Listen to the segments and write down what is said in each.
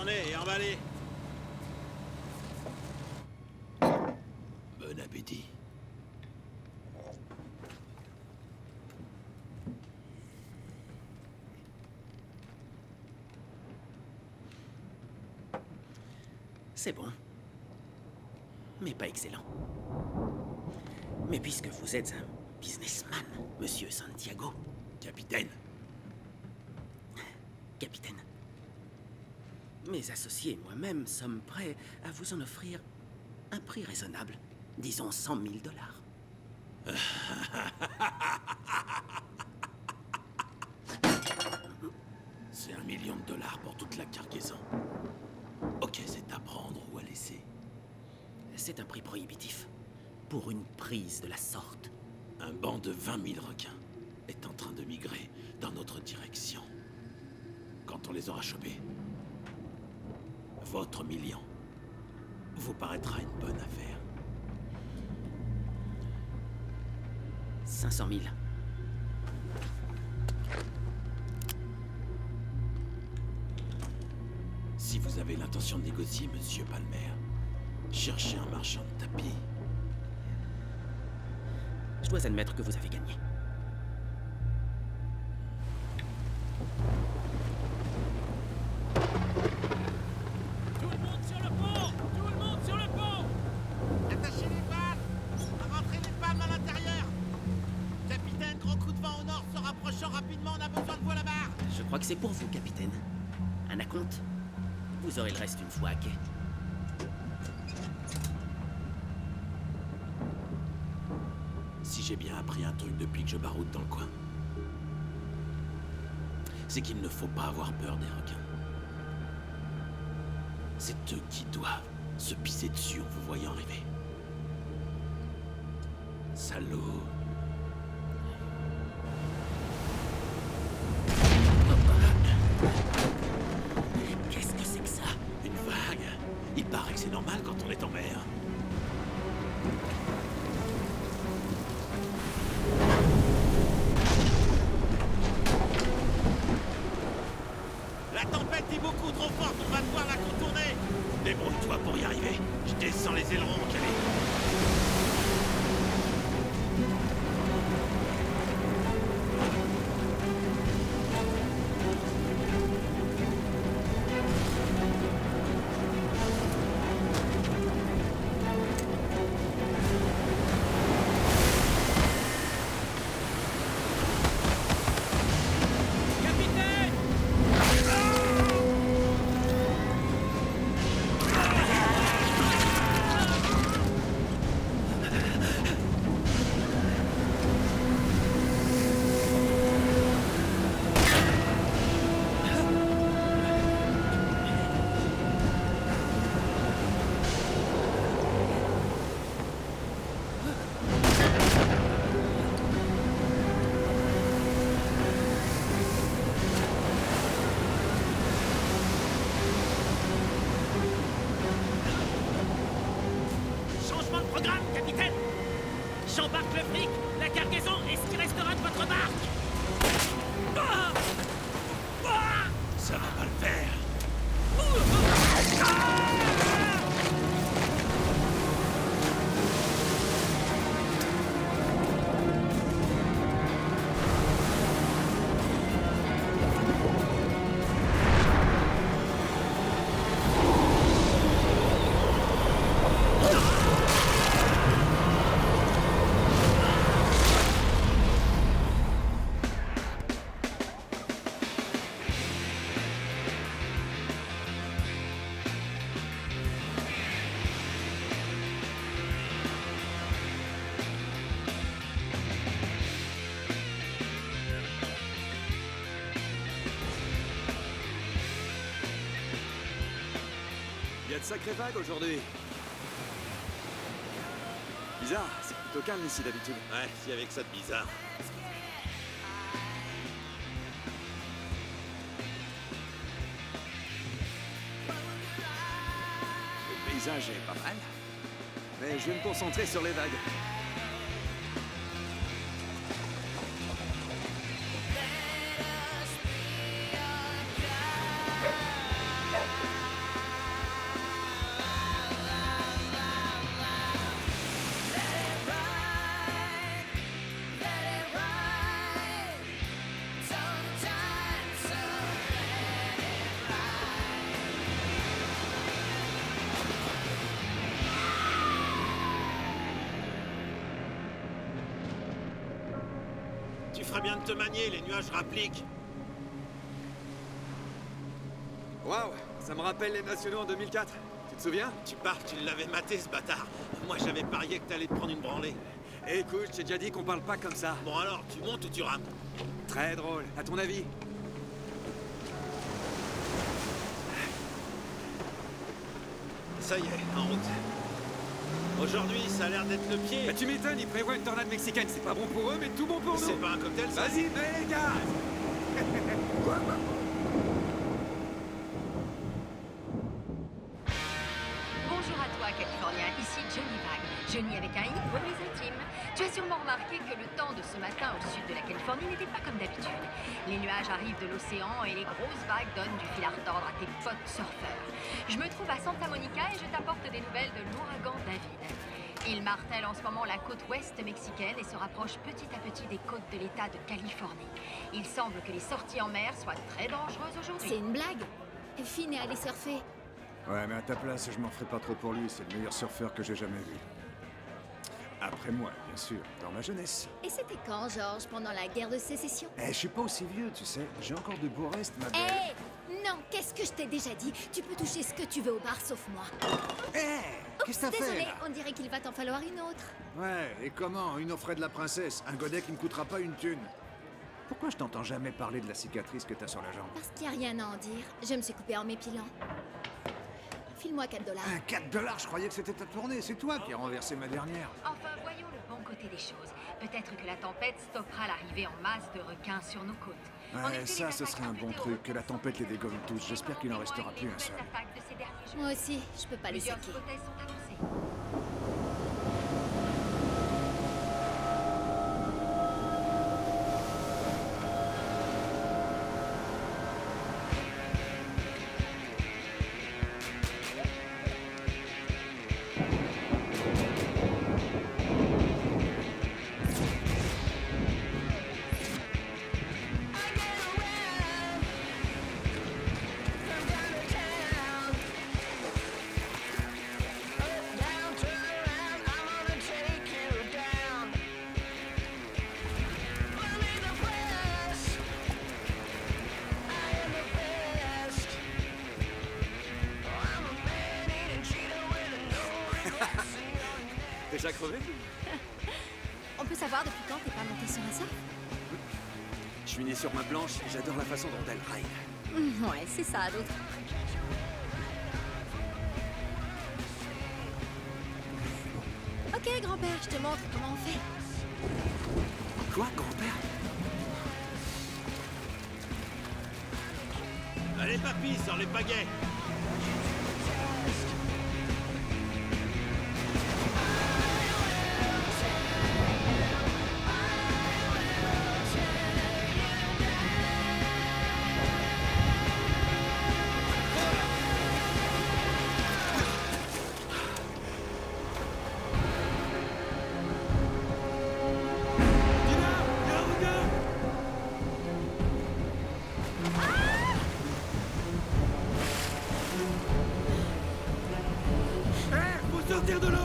journée et emballez. Bon appétit. C'est bon. Mais pas excellent. Mais puisque vous êtes un businessman, monsieur Santiago. Capitaine. Capitaine. Mes associés et moi-même sommes prêts à vous en offrir un prix raisonnable. Disons 100 000 $. C'est $1 million pour toute la cargaison. Ok, c'est à prendre ou à laisser. C'est un prix prohibitif. Pour une prise de la sorte. Un banc de 20 000 requins est en train de migrer dans notre direction. Quand on les aura chopés, votre million vous paraîtra une bonne affaire. 500 000. Si vous avez l'intention de négocier, monsieur Palmer, cherchez un marchand de tapis. Je dois admettre que vous avez gagné. Tout le monde sur le pont! Tout le monde sur le pont! Attachez les palmes! Rentrez les palmes à l'intérieur! Capitaine, gros coup de vent au nord se rapprochant rapidement, on a besoin de vous à la barre! Je crois que c'est pour vous, capitaine. Un acompte. Vous aurez le reste une fois à quai. Si j'ai bien appris un truc depuis que je baroude dans le coin, c'est qu'il ne faut pas avoir peur des requins. C'est eux qui doivent se pisser dessus en vous voyant arriver. Salaud. Qu'est-ce que c'est que ça? Une vague. Il paraît que c'est normal quand on est en mer. La tempête est beaucoup trop forte, on va devoir la contourner! Débrouille-toi pour y arriver. Je descends les ailerons, Calais. Capitaine! Changement de programme, capitaine! J'embarque le fric, la cargaison et ce qui restera de votre barque! Ah! Ah! Ça va pas le faire. Il y a de sacrées vagues aujourd'hui. Bizarre, c'est plutôt calme ici d'habitude. Ouais, s'il y avait que ça de bizarre. Le paysage est pas mal. Mais je vais me concentrer sur les vagues. ferais bien de te manier, les nuages rappliquent. Waouh, ça me rappelle les nationaux en 2004. Tu te souviens? Tu pars, tu l'avais maté, ce bâtard. Moi, j'avais parié que t'allais te prendre une branlée. Écoute, je t'ai déjà dit qu'on parle pas comme ça. Bon alors, tu montes ou tu rames? Très drôle. À ton avis? Ça y est, en route. Aujourd'hui, ça a l'air d'être le pied. Bah, tu m'étonnes, ils prévoient une tornade mexicaine. C'est pas bon pour eux, mais tout bon pour nous. C'est pas un cocktail, ça? Vas-y, mets les gars. Bonjour à toi, Californien, ici Johnny Vague. Johnny avec un I pour les intimes. Tu as sûrement remarqué que le temps de ce matin au sud de la Californie n'était pas comme d'habitude. Les nuages arrivent de l'océan et les grosses vagues donnent du fil à retordre à tes potes surfeurs. Je me trouve à Santa Monica et je t'apporte des nouvelles de l'ouragan David. Il martèle en ce moment la côte ouest mexicaine et se rapproche petit à petit des côtes de l'État de Californie. Il semble que les sorties en mer soient très dangereuses aujourd'hui. C'est une blague. Finn est allé surfer. Ouais, mais à ta place, je m'en ferai pas trop pour lui. C'est le meilleur surfeur que j'ai jamais vu. Après moi, bien sûr, dans ma jeunesse. Et c'était quand, Georges? Pendant la guerre de sécession? Eh, je suis pas aussi vieux, tu sais. J'ai encore de beaux restes, ma belle. Hé Non, qu'est-ce que je t'ai déjà dit? Tu peux toucher ce que tu veux au bar, sauf moi. Eh Qu'est-ce que t'as fait, Désolé, là? on dirait qu'il va t'en falloir une autre. Ouais, et comment? Une aux frais de la princesse. Un godet qui ne coûtera pas une thune. Pourquoi je t'entends jamais parler de la cicatrice que t'as sur la jambe? Parce qu'il n'y a rien à en dire. Je me suis coupée en m'épilant. File-moi 4 $. Ah, 4 $, je croyais que c'était ta tournée. C'est toi qui as renversé ma dernière. Enfin, voyons le bon côté des choses. Peut-être que la tempête stoppera l'arrivée en masse de requins sur nos côtes. En Ouais, effet, ça, les ce attaques serait un bon imputées aux truc, que la requins tempête les sont dégomme tous. J'espère qu'il en restera plus un seul. Les attaques de ces derniers jours. Moi aussi, je peux pas les Plusieurs saquer. hypothèses sont avancées. Déjà crevé? On peut savoir depuis quand t'es pas monté sur un surf? Je suis né sur ma planche et j'adore la façon dont elle ride. Ouais, c'est ça, d'autres. Ok, grand-père, je te montre comment on fait. Quoi, grand-père? Allez, papy, sors les pagaies. Sortir de l'eau!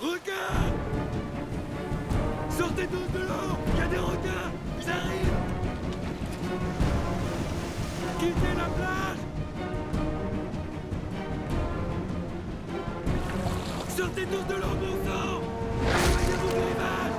Regarde! Sortez tous de l'eau! Il y a des requins! Ils arrivent! Quittez la plage! Sortez tous de l'eau, bon sang! Éloignez-vous du rivage!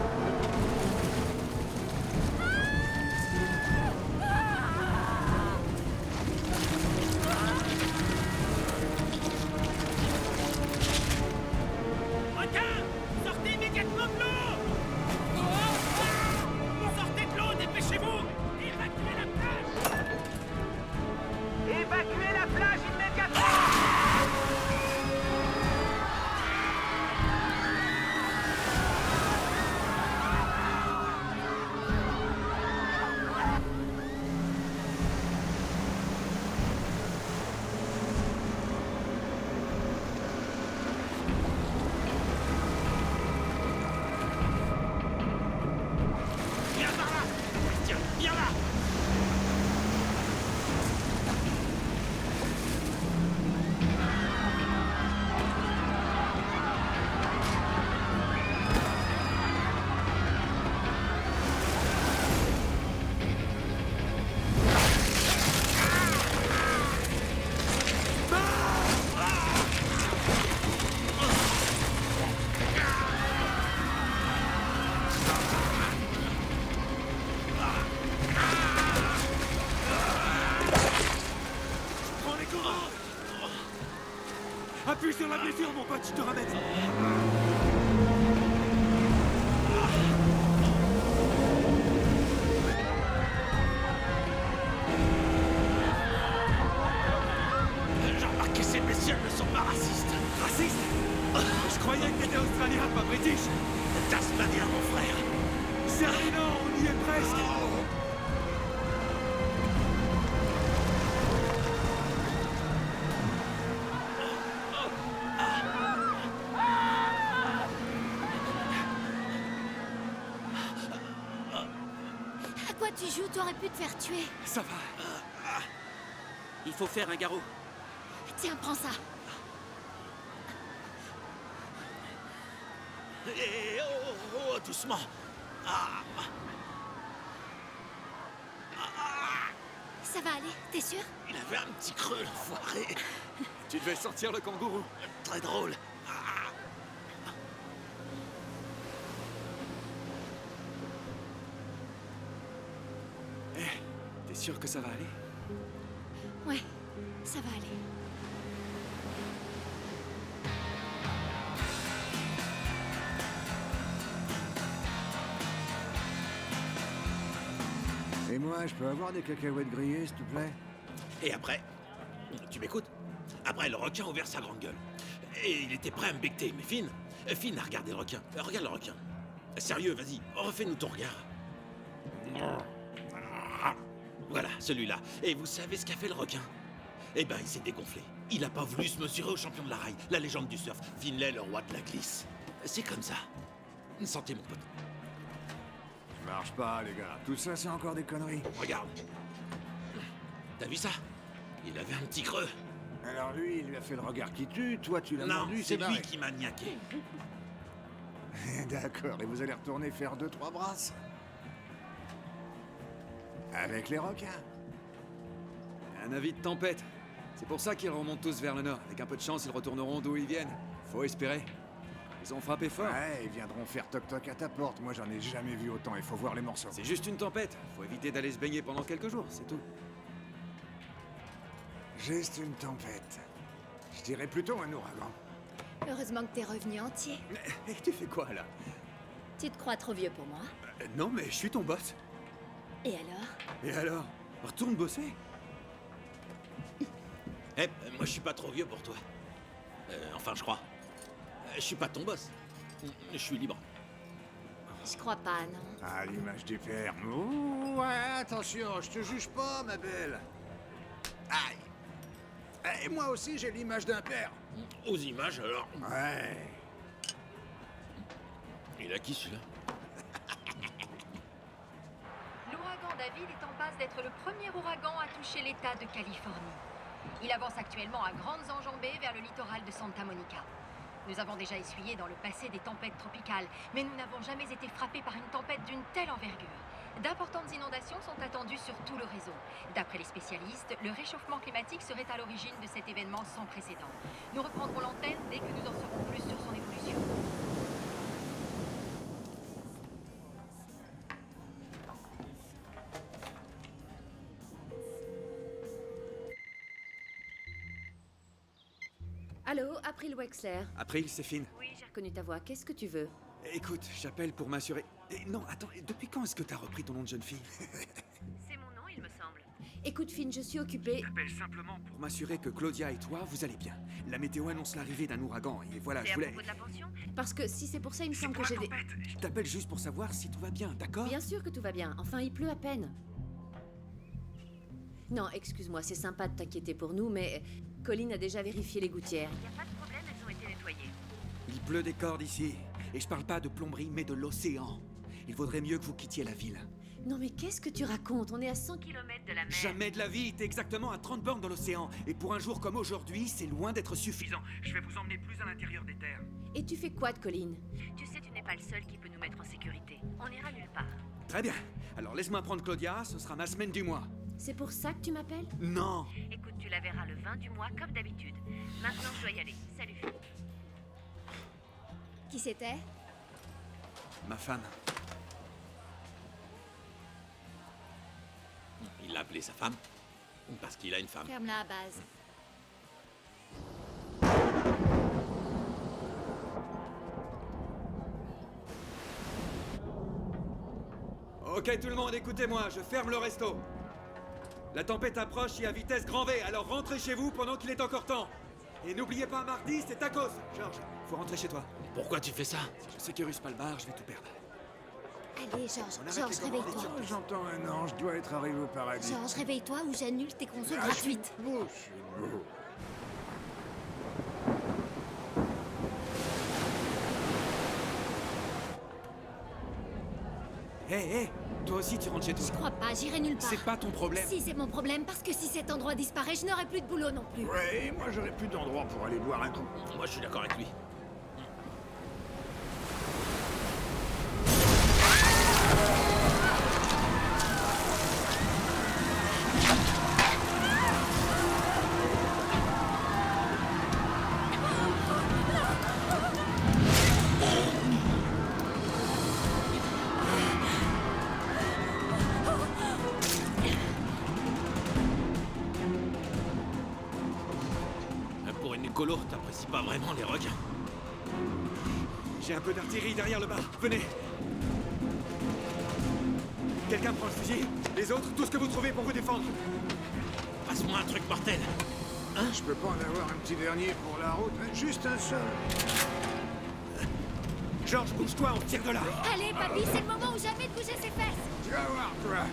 commande! Appuie sur la blessure, mon pote, je te ramène! J'ai remarqué ces bestioles ne sont pas racistes. Raciste? Je croyais que t'étais australien, pas british! Tasmanien, mon frère. Sérieux, non, on y est presque! À quoi tu joues? T'aurais pu te faire tuer. Ça va. Il faut faire un garrot. Tiens, prends ça. Oh, doucement. Ça va aller, t'es sûr? Il avait un petit creux, l'enfoiré. Tu devais sentir le kangourou. Très drôle. T'es sûr que ça va aller? Ouais, ça va aller. Et moi, je peux avoir des cacahuètes grillées, s'il te plaît? Et après, tu m'écoutes? Après, le requin a ouvert sa grande gueule. Et il était prêt à me becter. Mais Finn a regardé le requin. Regarde le requin. Sérieux, vas-y, refais-nous ton regard. Voilà, celui-là. Et vous savez ce qu'a fait le requin? Eh ben, il s'est dégonflé. Il a pas voulu se mesurer au champion de la rail, la légende du surf, Finlay, le roi de la glisse. C'est comme ça. Santé, mon pote. Ça marche pas, les gars. Tout ça, c'est encore des conneries. Regarde. T'as vu ça? Il avait un petit creux. Alors lui, il lui a fait le regard qui tue, toi, tu l'as Non, mordu, c'est barré. lui qui m'a niaqué. D'accord, et vous allez retourner faire 2-3 brasses? Avec les requins? Un avis de tempête. C'est pour ça qu'ils remontent tous vers le nord. Avec un peu de chance, ils retourneront d'où ils viennent. Faut espérer. Ils ont frappé fort. Ouais, ils viendront faire toc-toc à ta porte. Moi, j'en ai jamais vu autant, il faut voir les morceaux. C'est juste une tempête. Faut éviter d'aller se baigner pendant quelques jours, c'est tout. Juste une tempête. Je dirais plutôt un ouragan. Heureusement que t'es revenu entier. Et tu fais quoi, là? Tu te crois trop vieux pour moi? Non, mais je suis ton boss. Et alors? Et alors? Retourne bosser. Eh, moi je suis pas trop vieux pour toi. Enfin, je crois. Je suis pas ton boss. Je suis libre. Je crois pas, non. Ah, l'image du père. Ouh, ouais, attention, je te juge pas, ma belle. Aïe. Et moi aussi, j'ai l'image d'un père. Aux images, alors. Ouais. Il a qui, celui-là? L'ouragan David est en passe d'être le premier ouragan à toucher l'État de Californie. Il avance actuellement à grandes enjambées vers le littoral de Santa Monica. Nous avons déjà essuyé dans le passé des tempêtes tropicales, mais nous n'avons jamais été frappés par une tempête d'une telle envergure. D'importantes inondations sont attendues sur tout le réseau. D'après les spécialistes, le réchauffement climatique serait à l'origine de cet événement sans précédent. Nous reprendrons l'antenne dès que nous en saurons plus sur son évolution. Allô, April Wexler. April, c'est Finn. Oui, j'ai reconnu ta voix. Qu'est-ce que tu veux? Écoute, j'appelle pour m'assurer... non, attends, depuis quand est-ce que t'as repris ton nom de jeune fille? C'est mon nom, il me semble. Écoute, Finn, je suis occupée. J'appelle simplement pour m'assurer que Claudia et toi, vous allez bien. La météo annonce l'arrivée d'un ouragan, et voilà, je voulais... C'est à propos de la pension? Parce que si c'est pour ça, il me semble que j'ai des... Je t'appelle juste pour savoir si tout va bien, d'accord? Bien sûr que tout va bien. Enfin, il pleut à peine. Non, excuse-moi, c'est sympa de t'inquiéter pour nous, mais Colin a déjà vérifié les gouttières. Il n'y a pas de problème, elles ont été nettoyées. Il pleut des cordes ici. Et je parle pas de plomberie, mais de l'océan. Il vaudrait mieux que vous quittiez la ville. Non mais qu'est-ce que tu racontes? On est à 100 km de la mer. Jamais de la vie, t'es exactement à 30 bornes dans l'océan. Et pour un jour comme aujourd'hui, c'est loin d'être suffisant. Je vais vous emmener plus à l'intérieur des terres. Et tu fais quoi de Colin? Tu sais, tu n'es pas le seul qui peut nous mettre en sécurité. On ira nulle part. Très bien. Alors laisse-moi prendre Claudia, ce sera ma semaine du mois. C'est pour ça que tu m'appelles? Non. Écoute, tu la verras le 20 du mois comme d'habitude. Maintenant, je dois y aller. Salut. Qui c'était? Ma femme. Il l'a appelé sa femme. Parce qu'il a une femme. Ferme-la à base. Ok, tout le monde, écoutez-moi, je ferme le resto. La tempête approche et à vitesse grand V, alors rentrez chez vous pendant qu'il est encore temps. Et n'oubliez pas, mardi, c'est tacos. George, faut rentrer chez toi. Pourquoi tu fais ça? Si je sécurise pas le bar, je vais tout perdre. Allez, Georges, On arrête Georges, les commandes, réveille-toi. Oh, j'entends un ange, dois être arrivé au paradis. Georges, réveille-toi ou j'annule tes consos Ah, je suis gratuites. beau, je suis beau. Hé, toi aussi tu rentres chez toi. Je crois pas, j'irai nulle part. C'est pas ton problème. Si, c'est mon problème, parce que si cet endroit disparaît, je n'aurai plus de boulot non plus. Ouais, moi j'aurais plus d'endroit pour aller boire un coup. Moi, je suis d'accord avec lui. Pour une écolo, t'apprécies pas vraiment les requins. J'ai un peu d'artillerie derrière le bar. Venez. Quelqu'un prend le fusil. Les autres, tout ce que vous trouvez pour vous défendre. Passe-moi un truc mortel. Je peux pas en avoir un petit dernier pour la route, juste un seul. George, bouge-toi, on tire de là. Allez, papy, c'est le moment ou jamais de bouger ses fesses. Tu vas voir, toi.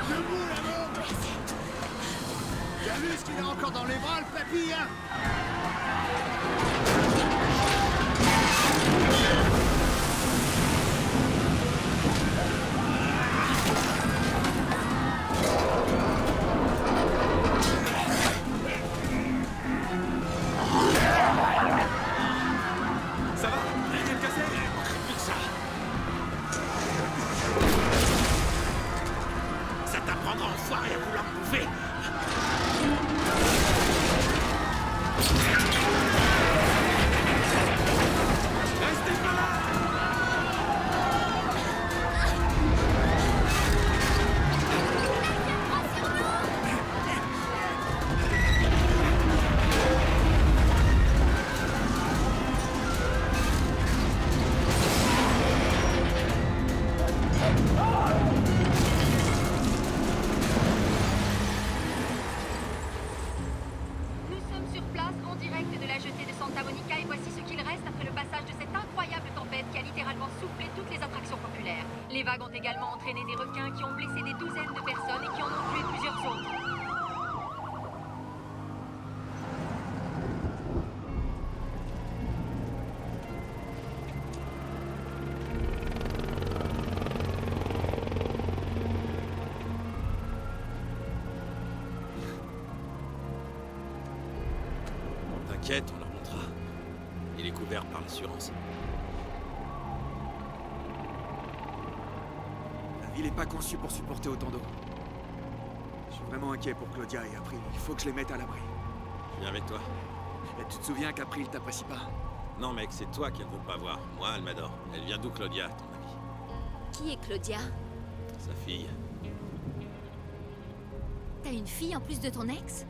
Debout, là-bas. T'as vu ce qu'il a encore dans les bras, le papy, hein? Ça va? Rien de cassé? Plus que ça. Ça t'apprendra enfoiré à vouloir me bouffer. Restez pas là! Nous sommes sur place en direct de la jetée de Santa Monica et voici ce qu'il reste après le passage de cette incroyable tempête qui a littéralement soufflé toutes les attractions populaires. Les vagues ont également entraîné des requins qui ont blessé des douzaines de personnes et qui en ont tué plusieurs autres. T'inquiète, on leur montrera. Il est couvert par l'assurance. La ville est pas conçue pour supporter autant d'eau. Je suis vraiment inquiet pour Claudia et April. Il faut que je les mette à l'abri. Je viens avec toi. Et tu te souviens qu'April t'apprécie pas? Non, mec, c'est toi qu'elle veut pas voir. Moi, elle m'adore. Elle vient d'où, Claudia, à ton avis? Qui est Claudia? Sa fille. T'as une fille en plus de ton ex?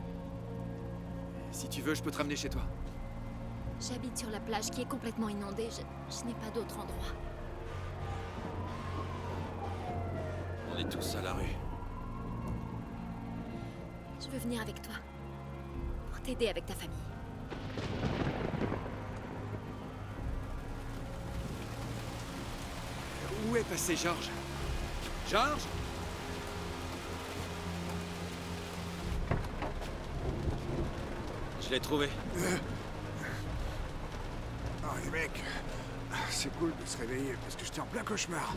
Si tu veux, je peux te ramener chez toi. J'habite sur la plage qui est complètement inondée. Je n'ai pas d'autre endroit. On est tous à la rue. Je veux venir avec toi. Pour t'aider avec ta famille. Où est passé George? George? Je l'ai trouvé. Oh, les mecs, c'est cool de se réveiller parce que j'étais en plein cauchemar.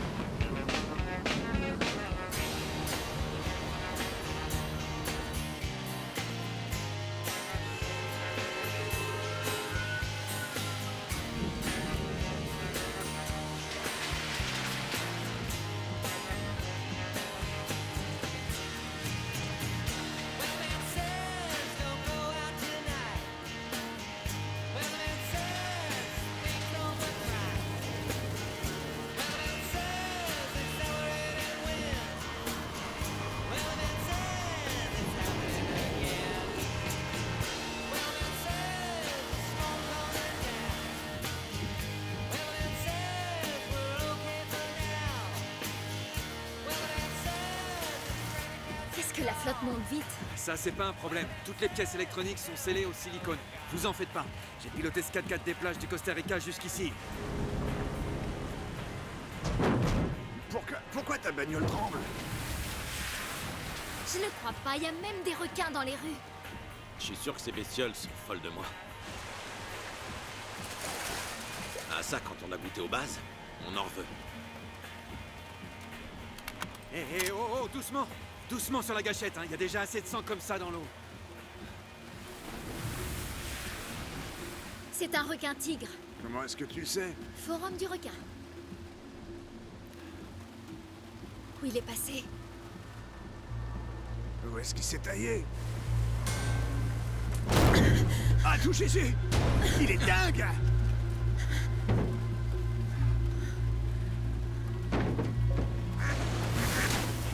la flotte monte vite. Ça, c'est pas un problème. Toutes les pièces électroniques sont scellées au silicone. Vous en faites pas. J'ai piloté ce 4x4 des plages du Costa Rica jusqu'ici. Pourquoi ta bagnole tremble? Je ne crois pas, il y a même des requins dans les rues. Je suis sûr que ces bestioles sont folles de moi. Ah ça, quand on a goûté aux bases, on en veut. Hé, oh, doucement. Doucement sur la gâchette, hein. Il y a déjà assez de sang comme ça dans l'eau. C'est un requin tigre. Comment est-ce que tu le sais? Forum du requin. Où il est passé? Où est-ce qu'il s'est taillé? Ah, tout Jésus! Il est dingue!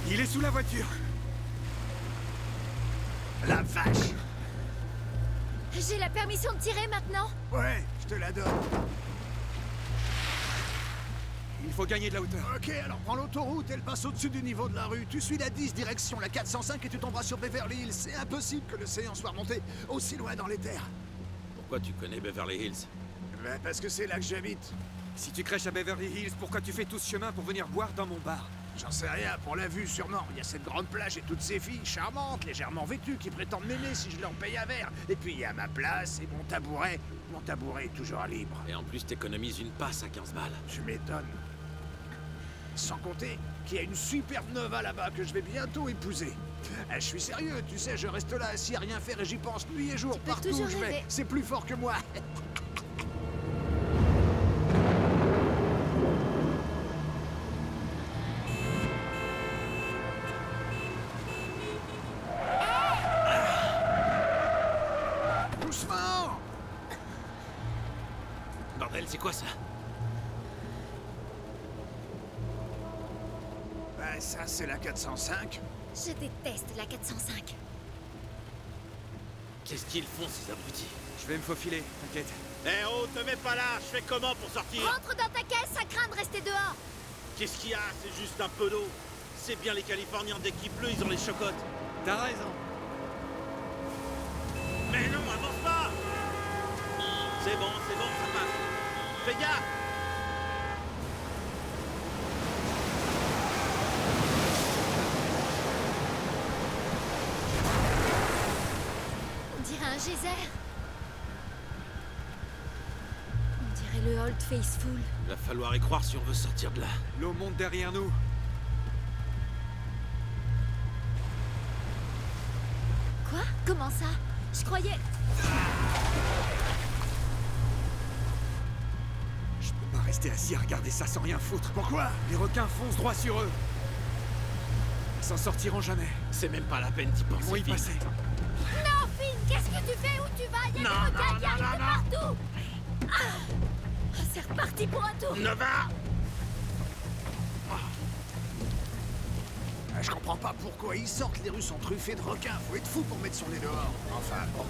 Il est sous la voiture. La vache! J'ai la permission de tirer maintenant? Ouais, je te la donne. Il faut gagner de la hauteur. Ok, alors prends l'autoroute, elle passe au-dessus du niveau de la rue. Tu suis la 10 direction la 405 et tu tomberas sur Beverly Hills. C'est impossible que l'océan soit remonté aussi loin dans les terres. Pourquoi tu connais Beverly Hills? Ben, parce que c'est là que j'habite. Si tu crèches à Beverly Hills, pourquoi tu fais tout ce chemin pour venir boire dans mon bar? J'en sais rien, pour la vue sûrement. Il y a cette grande plage et toutes ces filles charmantes, légèrement vêtues, qui prétendent m'aimer si je leur paye un verre. Et puis il y a ma place et mon tabouret. Mon tabouret est toujours libre. Et en plus, t'économises une passe à 15 balles. Tu m'étonnes. Sans compter qu'il y a une superbe Nova là-bas que je vais bientôt épouser. Je suis sérieux, tu sais, je reste là assis à rien faire et j'y pense nuit et jour, Tu peux partout toujours où je vais. rêver. C'est plus fort que moi. Doucement! Bordel, c'est quoi ça? Ben ça, c'est la 405. Je déteste la 405. Qu'est-ce qu'ils font, ces abrutis? Je vais me faufiler, t'inquiète. Eh oh, te mets pas là, je fais comment pour sortir? Rentre dans ta caisse, ça craint de rester dehors. Qu'est-ce qu'il y a? C'est juste un peu d'eau. C'est bien les Californiens, dès qu'il pleut, ils ont les chocottes. T'as raison. Mais non, avance pas! C'est bon, ça passe. Fais gaffe! On dirait un geyser. On dirait le Old Faithful. Il va falloir y croire si on veut sortir de là. L'eau monte derrière nous. Quoi? Comment ça? Je croyais... Je peux pas rester assis à regarder ça sans rien foutre. Pourquoi? Les requins foncent droit sur eux. Ils s'en sortiront jamais. C'est même pas la peine d'y Ils penser. vont y Finn. passer. Non, Finn, qu'est-ce que tu fais? Où tu vas? Il y a des requins qui arrivent de partout. Ah, c'est reparti pour un tour. Nova! Je comprends pas pourquoi ils sortent, les rues sont truffées de requins. Faut être fou pour mettre son nez dehors. Enfin, bon.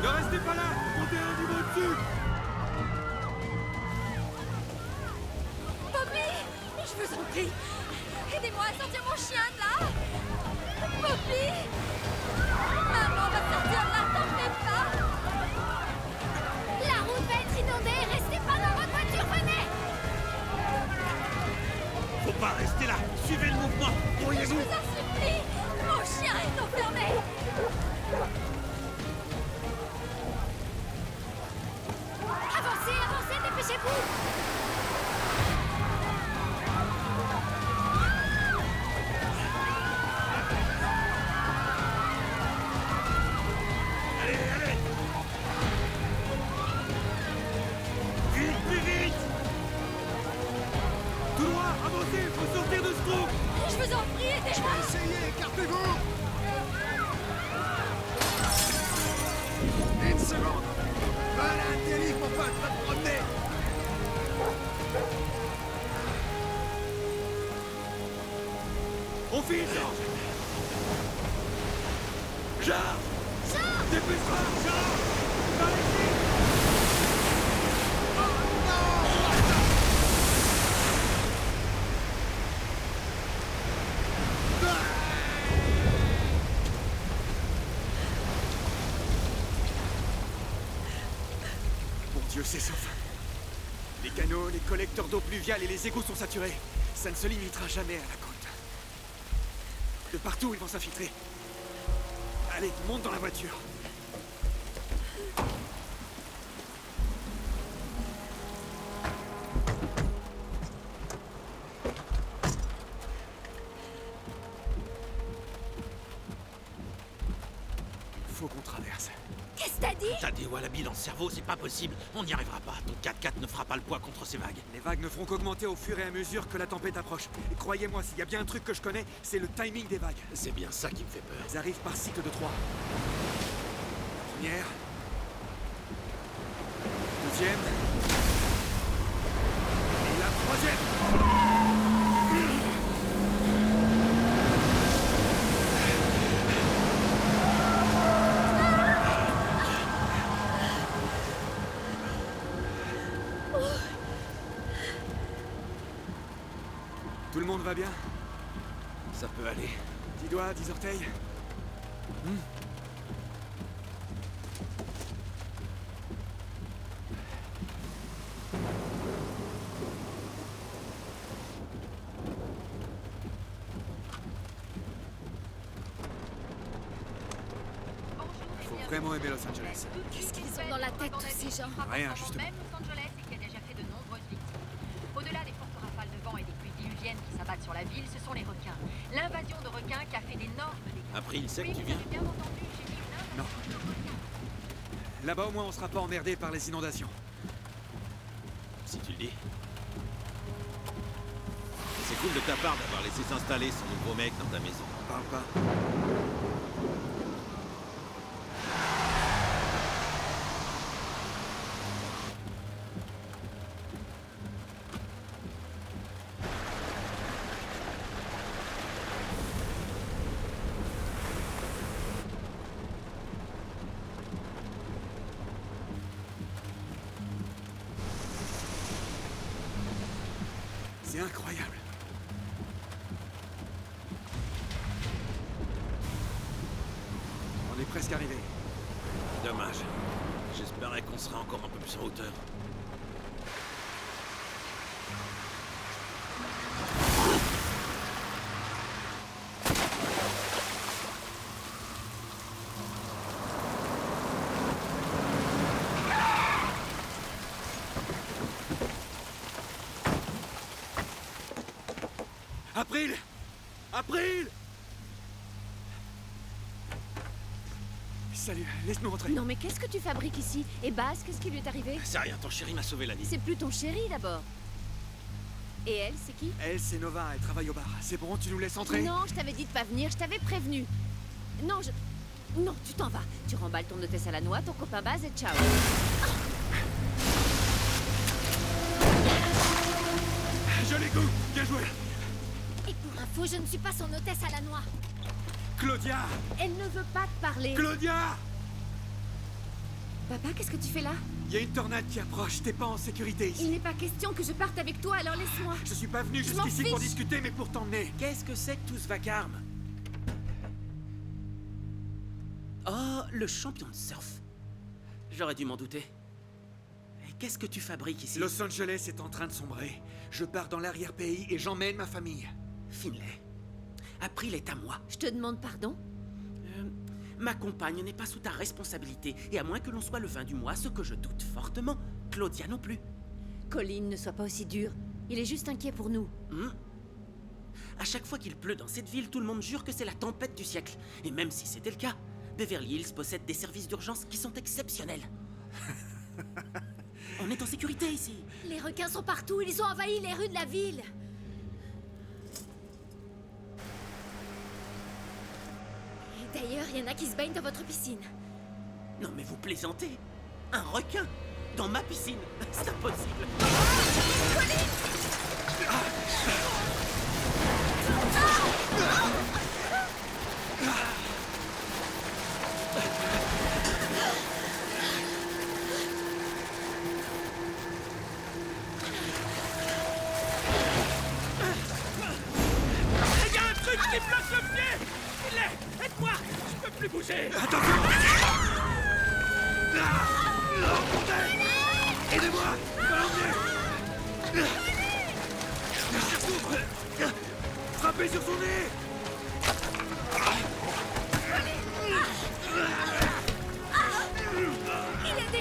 Ne restez pas là! Montez un niveau dessus! Poppy! Je vous en prie. Aidez-moi à sortir mon chien de là. Poppy! Maman va sortir de là, t'en fais pas. La route va être inondée. Restez pas dans votre voiture, venez. Faut pas rester là! Suivez le mouvement! Je Grouillez-vous! vous en supplie. Mon chien est enfermé. Avancez, avancez, dépêchez-vous. Allez, allez! Vite, plus vite! Tout droit, avancez, faut sortir de ce trou! Je vous en prie, aidez-moi. Essayez, écartez-vous! Une seconde! Voilà, Telly, mon pote, va te promener! On file! Charles! Dépêche-toi! Charles! Par ici! Dieu sait sauf. Les canaux, les collecteurs d'eau pluviale et les égouts sont saturés. Ça ne se limitera jamais à la côte. De partout, ils vont s'infiltrer. Allez, monte dans la voiture. Faut qu'on traverse. Qu'est-ce que t'as dit? T'as des wallabies dans le cerveau, c'est pas possible. On n'y arrivera pas. Ton 4x4 ne fera pas le poids contre ces vagues. Les vagues ne feront qu'augmenter au fur et à mesure que la tempête approche. Et croyez-moi, s'il y a bien un truc que je connais, c'est le timing des vagues. C'est bien ça qui me fait peur. Elles arrivent par cycle de 3. Première. Deuxième. Et la troisième. Tout le monde va bien? Ça peut aller. 10 doigts, 10 orteils. Faut vraiment aimer Los Angeles. Qu'est-ce qu'ils ont dans la tête, tous ces gens? Rien, justement. Même Los Angeles et qui a déjà fait de nombreuses victimes. Au-delà des fortes rafales de vent et des pluies diluviennes qui s'abattent sur la ville, ce sont les requins. L'invasion de requins qui a fait d'énormes dégâts. Après, il sait Oui, que tu vous viens. avez bien entendu, j'ai dit une Non. invasion de requins. Là-bas, au moins, on sera pas emmerdé par les inondations. Si tu le dis. C'est cool de ta part d'avoir laissé s'installer son nouveau mec dans ta maison. Parle pas. C'est incroyable. On est presque arrivé. Dommage. J'espérais qu'on serait encore un peu plus en hauteur. April! April! Salut, laisse-nous rentrer. Non mais qu'est-ce que tu fabriques ici? Et Baz, qu'est-ce qui lui est arrivé? C'est rien, ton chéri m'a sauvé la vie. C'est plus ton chéri d'abord. Et elle, c'est qui? Elle, c'est Nova, elle travaille au bar. C'est bon, tu nous laisses entrer? Non, je t'avais dit de pas venir, je t'avais prévenu. Non, Non, tu t'en vas. Tu remballes ton hôtesse à la noix, ton copain Baz et ciao. Joli coup, bien joué. Et pour info, je ne suis pas son hôtesse à la noix. Claudia! Elle ne veut pas te parler. Claudia! Papa, qu'est-ce que tu fais là? Il y a une tornade qui approche, t'es pas en sécurité Il ici. n'est pas question que je parte avec toi, alors laisse-moi. Je suis pas venu Je m'en jusqu'ici pour fiche. discuter, mais pour t'emmener. Qu'est-ce que c'est que tout ce vacarme? Oh, le champion de surf. J'aurais dû m'en douter. Et qu'est-ce que tu fabriques ici? Los Angeles est en train de sombrer. Je pars dans l'arrière-pays et j'emmène ma famille. Finlay. April est à moi. Je te demande pardon? Ma compagne n'est pas sous ta responsabilité, et à moins que l'on soit le 20 du mois, ce que je doute fortement, Claudia non plus. Colin, ne sois pas aussi dur. Il est juste inquiet pour nous. À chaque fois qu'il pleut dans cette ville, tout le monde jure que c'est la tempête du siècle. Et même si c'était le cas, Beverly Hills possède des services d'urgence qui sont exceptionnels. On est en sécurité ici. Les requins sont partout, ils ont envahi les rues de la ville. Et d'ailleurs, il y en a qui se baignent dans votre piscine. Non mais vous plaisantez? Un requin? Dans ma piscine? C'est impossible. Il y a un truc qui bloque le pied! Finlay, aide-moi! Je peux plus bouger! Attention!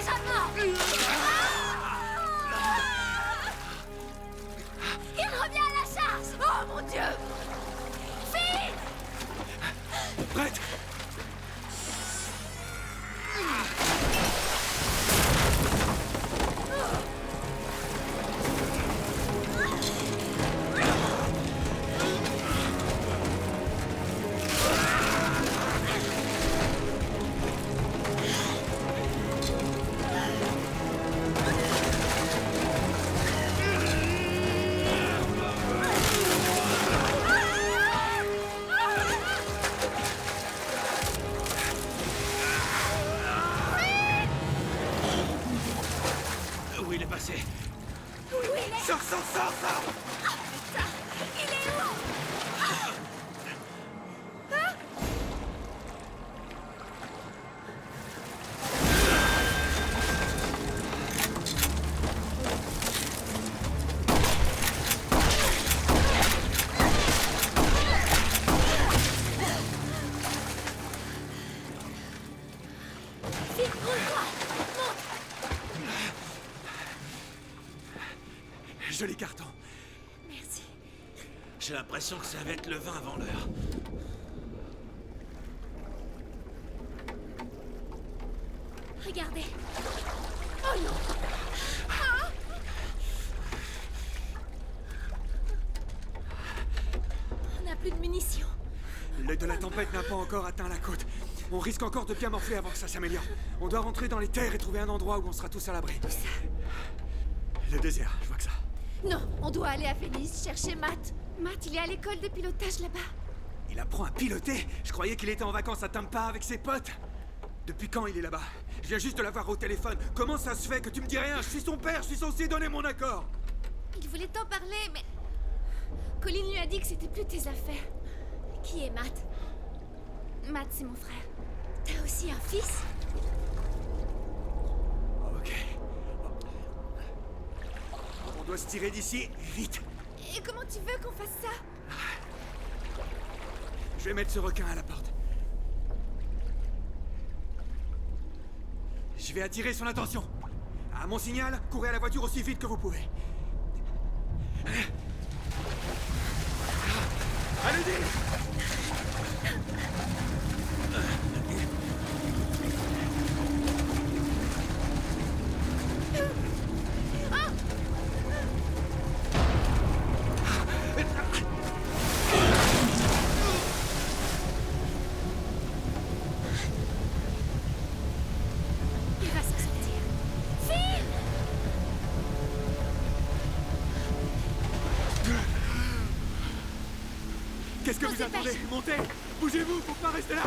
déjà mort. Il revient à la charge. Oh mon Dieu. Finn. Prête! Où il est passé? Sors, sors, sors, sors! Il est où? Finn, roule-toi. Monte. Joli carton. Merci. J'ai l'impression que ça va être le vin avant l'heure. Regardez. Oh non. Ah. On n'a plus de munitions. L'œil de la tempête n'a pas encore atteint la côte. On risque encore de bien morfler avant que ça s'améliore. On doit rentrer dans les terres et trouver un endroit où on sera tous à l'abri. Le désert, je vois que ça. Non, on doit aller à Phoenix chercher Matt. Matt, il est à l'école de pilotage là-bas. Il apprend à piloter. Je croyais qu'il était en vacances à Tampa avec ses potes. Depuis quand il est là-bas? Je viens juste de l'avoir au téléphone. Comment ça se fait que tu me dis rien? Je suis son père, je suis censé donner mon accord. Il voulait t'en parler, mais... Colin lui a dit que c'était plus tes affaires. Qui est Matt? Matt, c'est mon frère. T'as aussi un fils? Ok. On doit se tirer d'ici, vite. Et comment tu veux qu'on fasse ça? Je vais mettre ce requin à la porte. Je vais attirer son attention. À mon signal, courez à la voiture aussi vite que vous pouvez. Allez-y! Il va s'en sortir. Finn! Qu'est-ce que On vous se dépêche. attendez? Montez! Bougez-vous, faut pas rester là!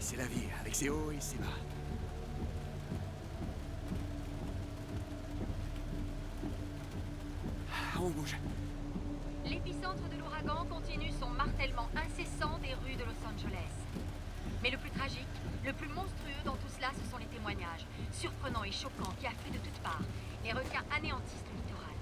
C'est la vie, avec ses hauts et ses bas. On bouge. L'épicentre de l'ouragan continue son martèlement incessant des rues de Los Angeles. Mais le plus tragique, le plus monstrueux dans tout cela, ce sont les témoignages, surprenants et choquants, qui affluent de toutes parts. Les requins anéantissent le littoral.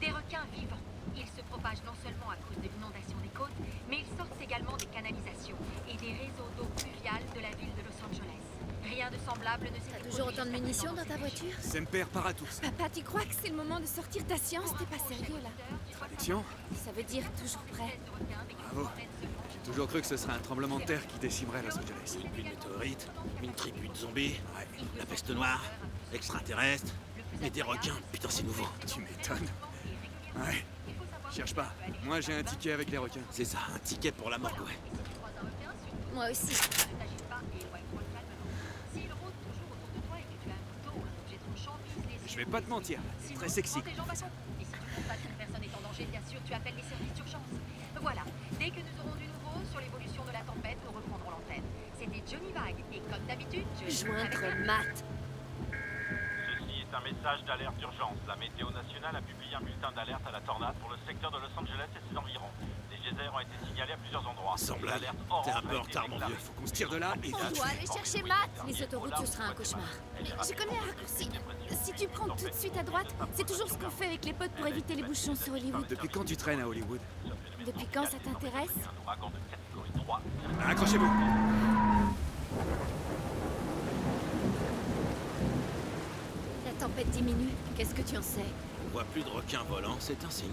Des requins vivants. Ils se propagent non seulement à cause de l'inondation des côtes, mais ils sortent également des canalisations et des réseaux d'eau pluviale de la ville de Los Angeles. Rien de semblable ne s'est T'as toujours autant de munitions dans ta voiture? Semper Paratus. Papa, tu crois que c'est le moment de sortir ta science? T'es pas sérieux là? Traduction? Ça veut dire toujours prêt. Bravo. J'ai toujours cru que ce serait un tremblement de terre qui décimerait Los Angeles. Une météorite, une tribu de zombies, la peste noire, extraterrestre, et des requins. Putain, c'est nouveau. Tu m'étonnes. Ouais. Cherche pas. Moi, j'ai un ticket avec les requins. C'est ça, un ticket pour la morgue, ouais. Moi aussi. Je vais pas te mentir. C'est très sexy. Et si tu constates qu'une personne est en danger, bien sûr, tu appelles les services d'urgence. Voilà. Dès que nous aurons du nouveau sur les Joindre Matt. Ceci est un message d'alerte d'urgence. La météo nationale a publié un bulletin d'alerte à la tornade pour le secteur de Los Angeles et ses environs. Des geysers ont été signalés à plusieurs endroits. Sans blague, L'alerte orange t'es un peu a en été retard, mon déclarée. vieux. Faut qu'on se tire de là et On vite. doit aller chercher Matt. Les autoroutes, ce sera un cauchemar. Mais je connais un raccourci. Si tu prends tout de suite à droite, c'est toujours ce qu'on fait avec les potes pour éviter les bouchons sur Hollywood. Depuis quand tu traînes à Hollywood? Depuis quand ça t'intéresse? Un ouragan de catégorie 3. Accrochez-vous. La tempête diminue. Qu'est-ce que tu en sais? On voit plus de requins volants, c'est un signe.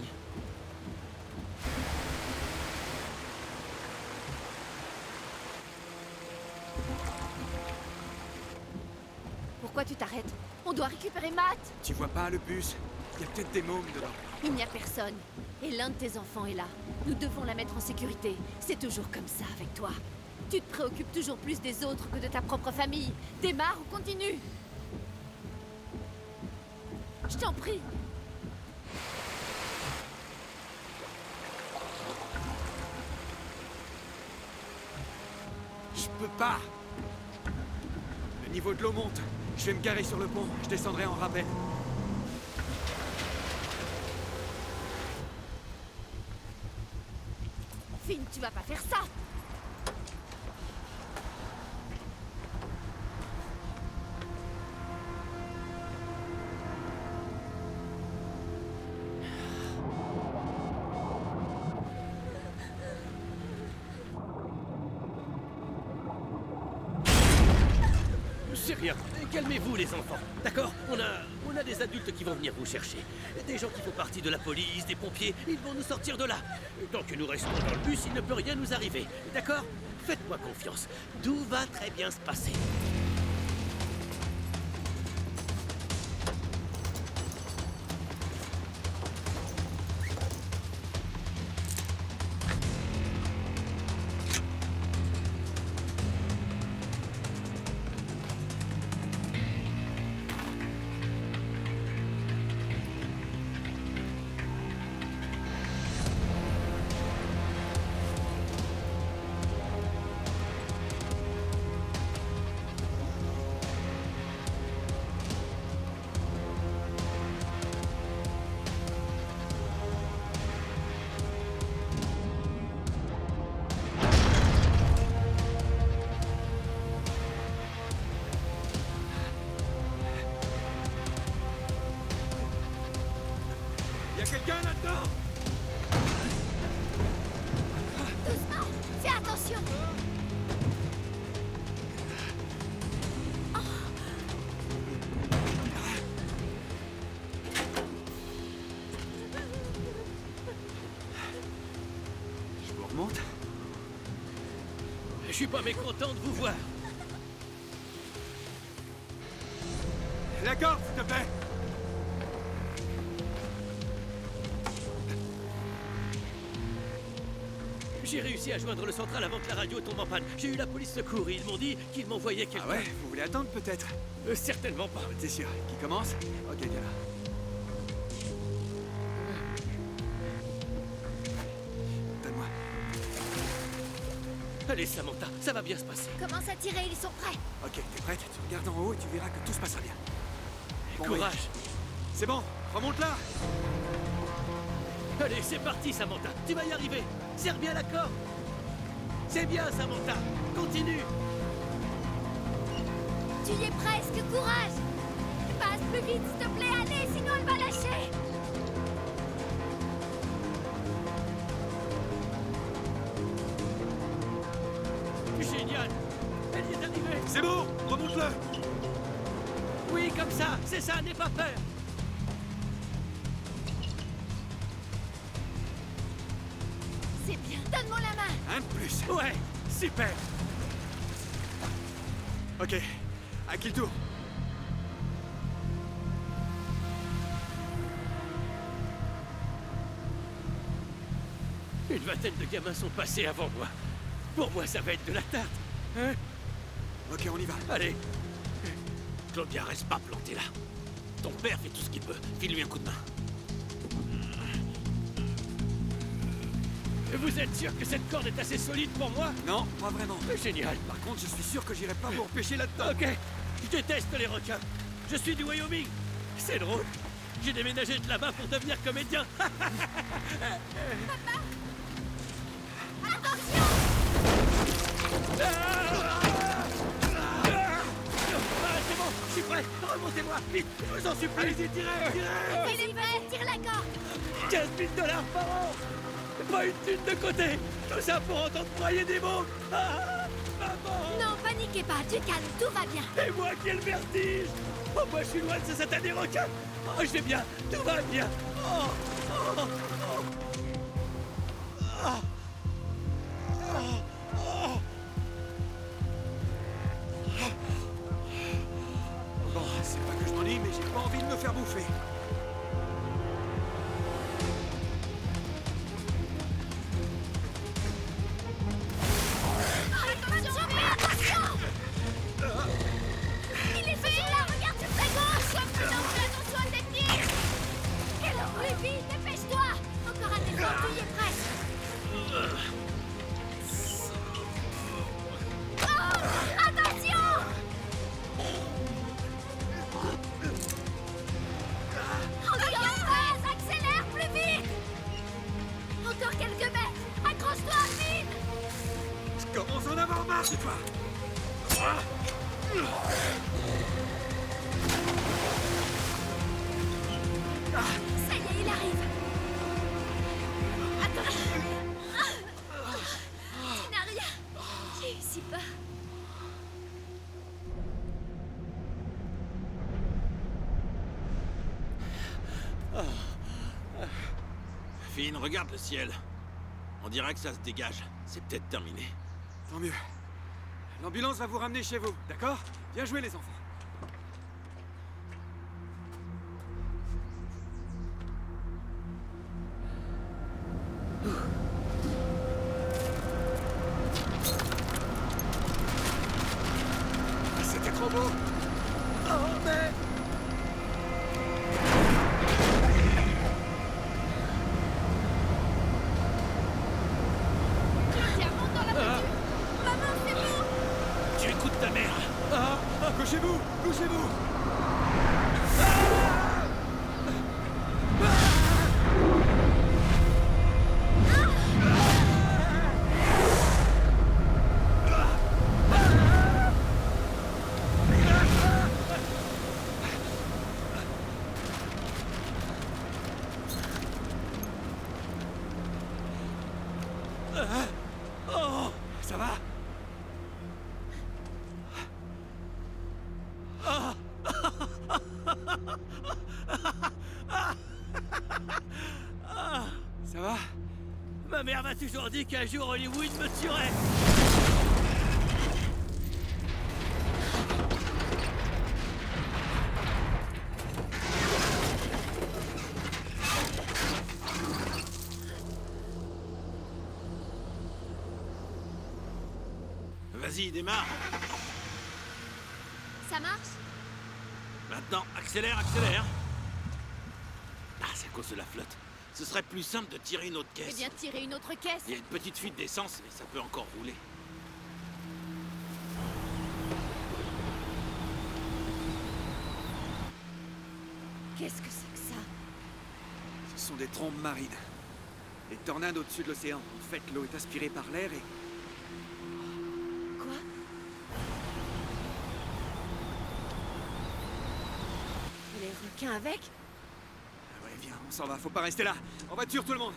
Pourquoi tu t'arrêtes? On doit récupérer Matt. Tu vois pas le bus? Il y a peut-être des mômes dedans. Il n'y a personne. Et l'un de tes enfants est là. Nous devons la mettre en sécurité. C'est toujours comme ça avec toi. Tu te préoccupes toujours plus des autres que de ta propre famille. Démarre ou continue. Je t'en prie. Je peux pas. Le niveau de l'eau monte. Je vais me garer sur le pont. Je descendrai en rappel. Finn, tu vas pas faire ça. C'est rien. Calmez-vous, les enfants. D'accord? On a des adultes qui vont venir vous chercher. Des gens qui font partie de la police, des pompiers. Ils vont nous sortir de là. Tant que nous restons dans le bus, il ne peut rien nous arriver. D'accord? Faites-moi confiance. Tout va très bien se passer. Y a quelqu'un là-dedans? Doucement. Fais attention. Je vous remonte. Je suis pas mécontent de vous voir. La corde, s'il te plaît. J'ai réussi à joindre le central avant que la radio tombe en panne. J'ai eu la police secours et ils m'ont dit qu'ils m'envoyaient quelqu'un. Ah ouais? Vous voulez attendre peut-être? Certainement pas. T'es sûr? Qui commence? Ok, viens là. Donne-moi. Allez, Samantha, ça va bien se passer. Commence à tirer, ils sont prêts. Ok, t'es prête? Tu regardes en haut et tu verras que tout se passera bien. Bon, Courage. oui. C'est bon, remonte là. Allez, c'est parti, Samantha. Tu vas y arriver. Serre bien la corde. C'est bien, Samantha. Continue. Tu y es presque, courage. Passe plus vite, s'il te plaît, allez, sinon elle va lâcher. Génial. Elle y est arrivée. C'est bon, remonte-le. Oui, comme ça. C'est ça, n'aie pas peur. C'est bien. Donne-moi la main. Un de plus. Ouais, super. Ok, à qui le tour? Une vingtaine de gamins sont passés avant moi. Pour moi, ça va être de la tarte. Hein? Ok, on y va. Allez. Claudia, reste pas planté là. Ton père fait tout ce qu'il peut. File-lui un coup de main. Vous êtes sûr que cette corde est assez solide pour moi? Non, pas vraiment. Génial. Par contre, je suis sûr que j'irai pas vous repêcher là-dedans. Ok, je déteste les requins. Je suis du Wyoming. C'est drôle. J'ai déménagé de là-bas pour devenir comédien. C'est bon, je suis prêt. Remontez-moi, vite, je vous en supplie. Allez-y, tirez. Il est prêt, tire la corde. 15 000 $ par an. Pas une thune de côté. Tout ça pour entendre broyer des mots. Maman. Non, paniquez pas, du calme, tout va bien. Et moi qui ai le vertige. Oh, moi je suis loin de ce satané requin. Oh, je vais bien, tout va bien. Oh, oh, oh. Ah. Ah. Ah. Bon, c'est pas que je m'ennuie, mais j'ai pas envie de me faire bouffer. Attention, mais attention. Il est toujours là, regarde sur ta gauche. Fais attention à tes pieds. Alors, plus vite, dépêche-toi. Encore un effort, tu y es presque. Oh, attention. On est en phase, accélère plus vite. Encore quelques mètres. Accroche-toi, vite. Je commence à en avoir marre de toi. Ça y est, il arrive. Attends. Tu n'as rien. Réussis pas. Finn, regarde le ciel. On dirait que ça se dégage. C'est peut-être terminé. Tant mieux. L'ambulance va vous ramener chez vous, d'accord? Bien joué, les enfants. C'était trop beau. Oh, mais... Tiens, monte dans la voiture. Maman, c'est bon. Tu écoutes ta mère. Couchez-vous. Ça va? Ça va? Ma mère m'a toujours dit qu'un jour Hollywood me tuerait. Vas-y, démarre. Ça marche? Maintenant, accélère, accélère. Ah, c'est à cause de la flotte. Ce serait plus simple de tirer une autre Eh caisse. bien, tirer une autre caisse. Il y a une petite fuite d'essence, mais ça peut encore rouler. Qu'est-ce que c'est que ça? Ce sont des trombes marines. Les tornades au-dessus de l'océan. En fait, l'eau est aspirée par l'air et... Quoi? Et les requins avec? Ah ouais, viens, on s'en va. Faut pas rester là. En voiture, tout le monde.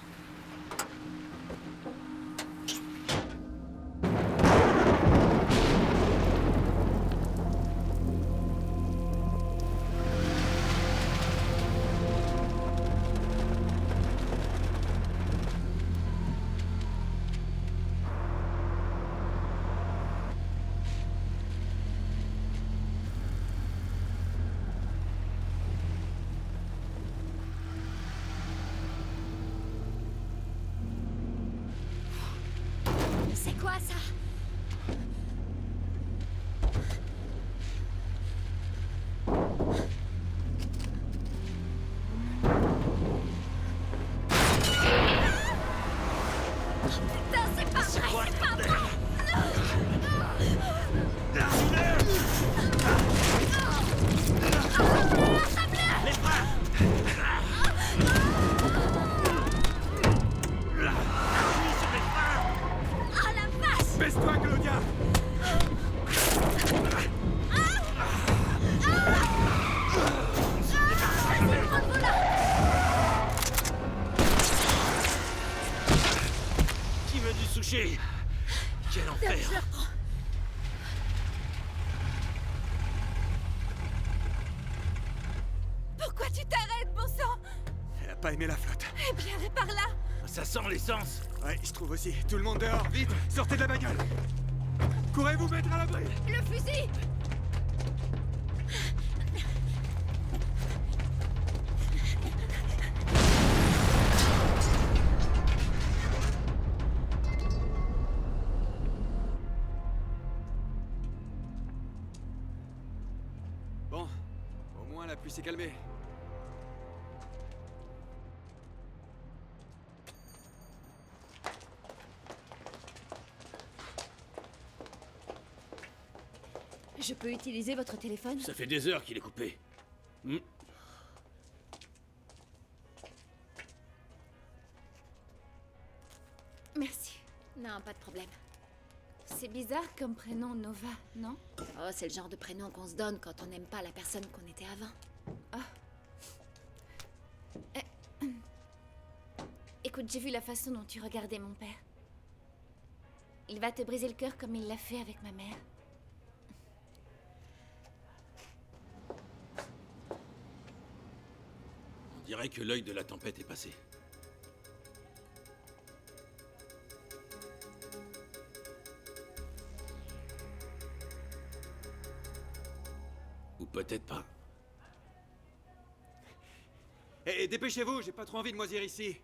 C'est quoi ça? Redresse-toi, Claudia! Qui veut du sushi? Quel enfer! Je le reprends. Pourquoi tu t'arrêtes, bon sang? Elle a pas aimé la flotte. Eh bien, répare-la. Ça sent l'essence! Ouais, je trouve aussi. Tout le monde dehors, vite! Sortez de la bagnole! Courez vous mettre à l'abri! Le fusil. Bon, au moins la pluie s'est calmée. Je peux utiliser votre téléphone? Ça fait des heures qu'il est coupé. Hmm. Merci. Non, pas de problème. C'est bizarre comme prénom Nova, non? Oh, c'est le genre de prénom qu'on se donne quand on n'aime pas la personne qu'on était avant. Écoute, j'ai vu la façon dont tu regardais mon père. Il va te briser le cœur comme il l'a fait avec ma mère. On dirait que l'œil de la tempête est passé. Ou peut-être pas. Eh, dépêchez-vous, j'ai pas trop envie de moisir ici.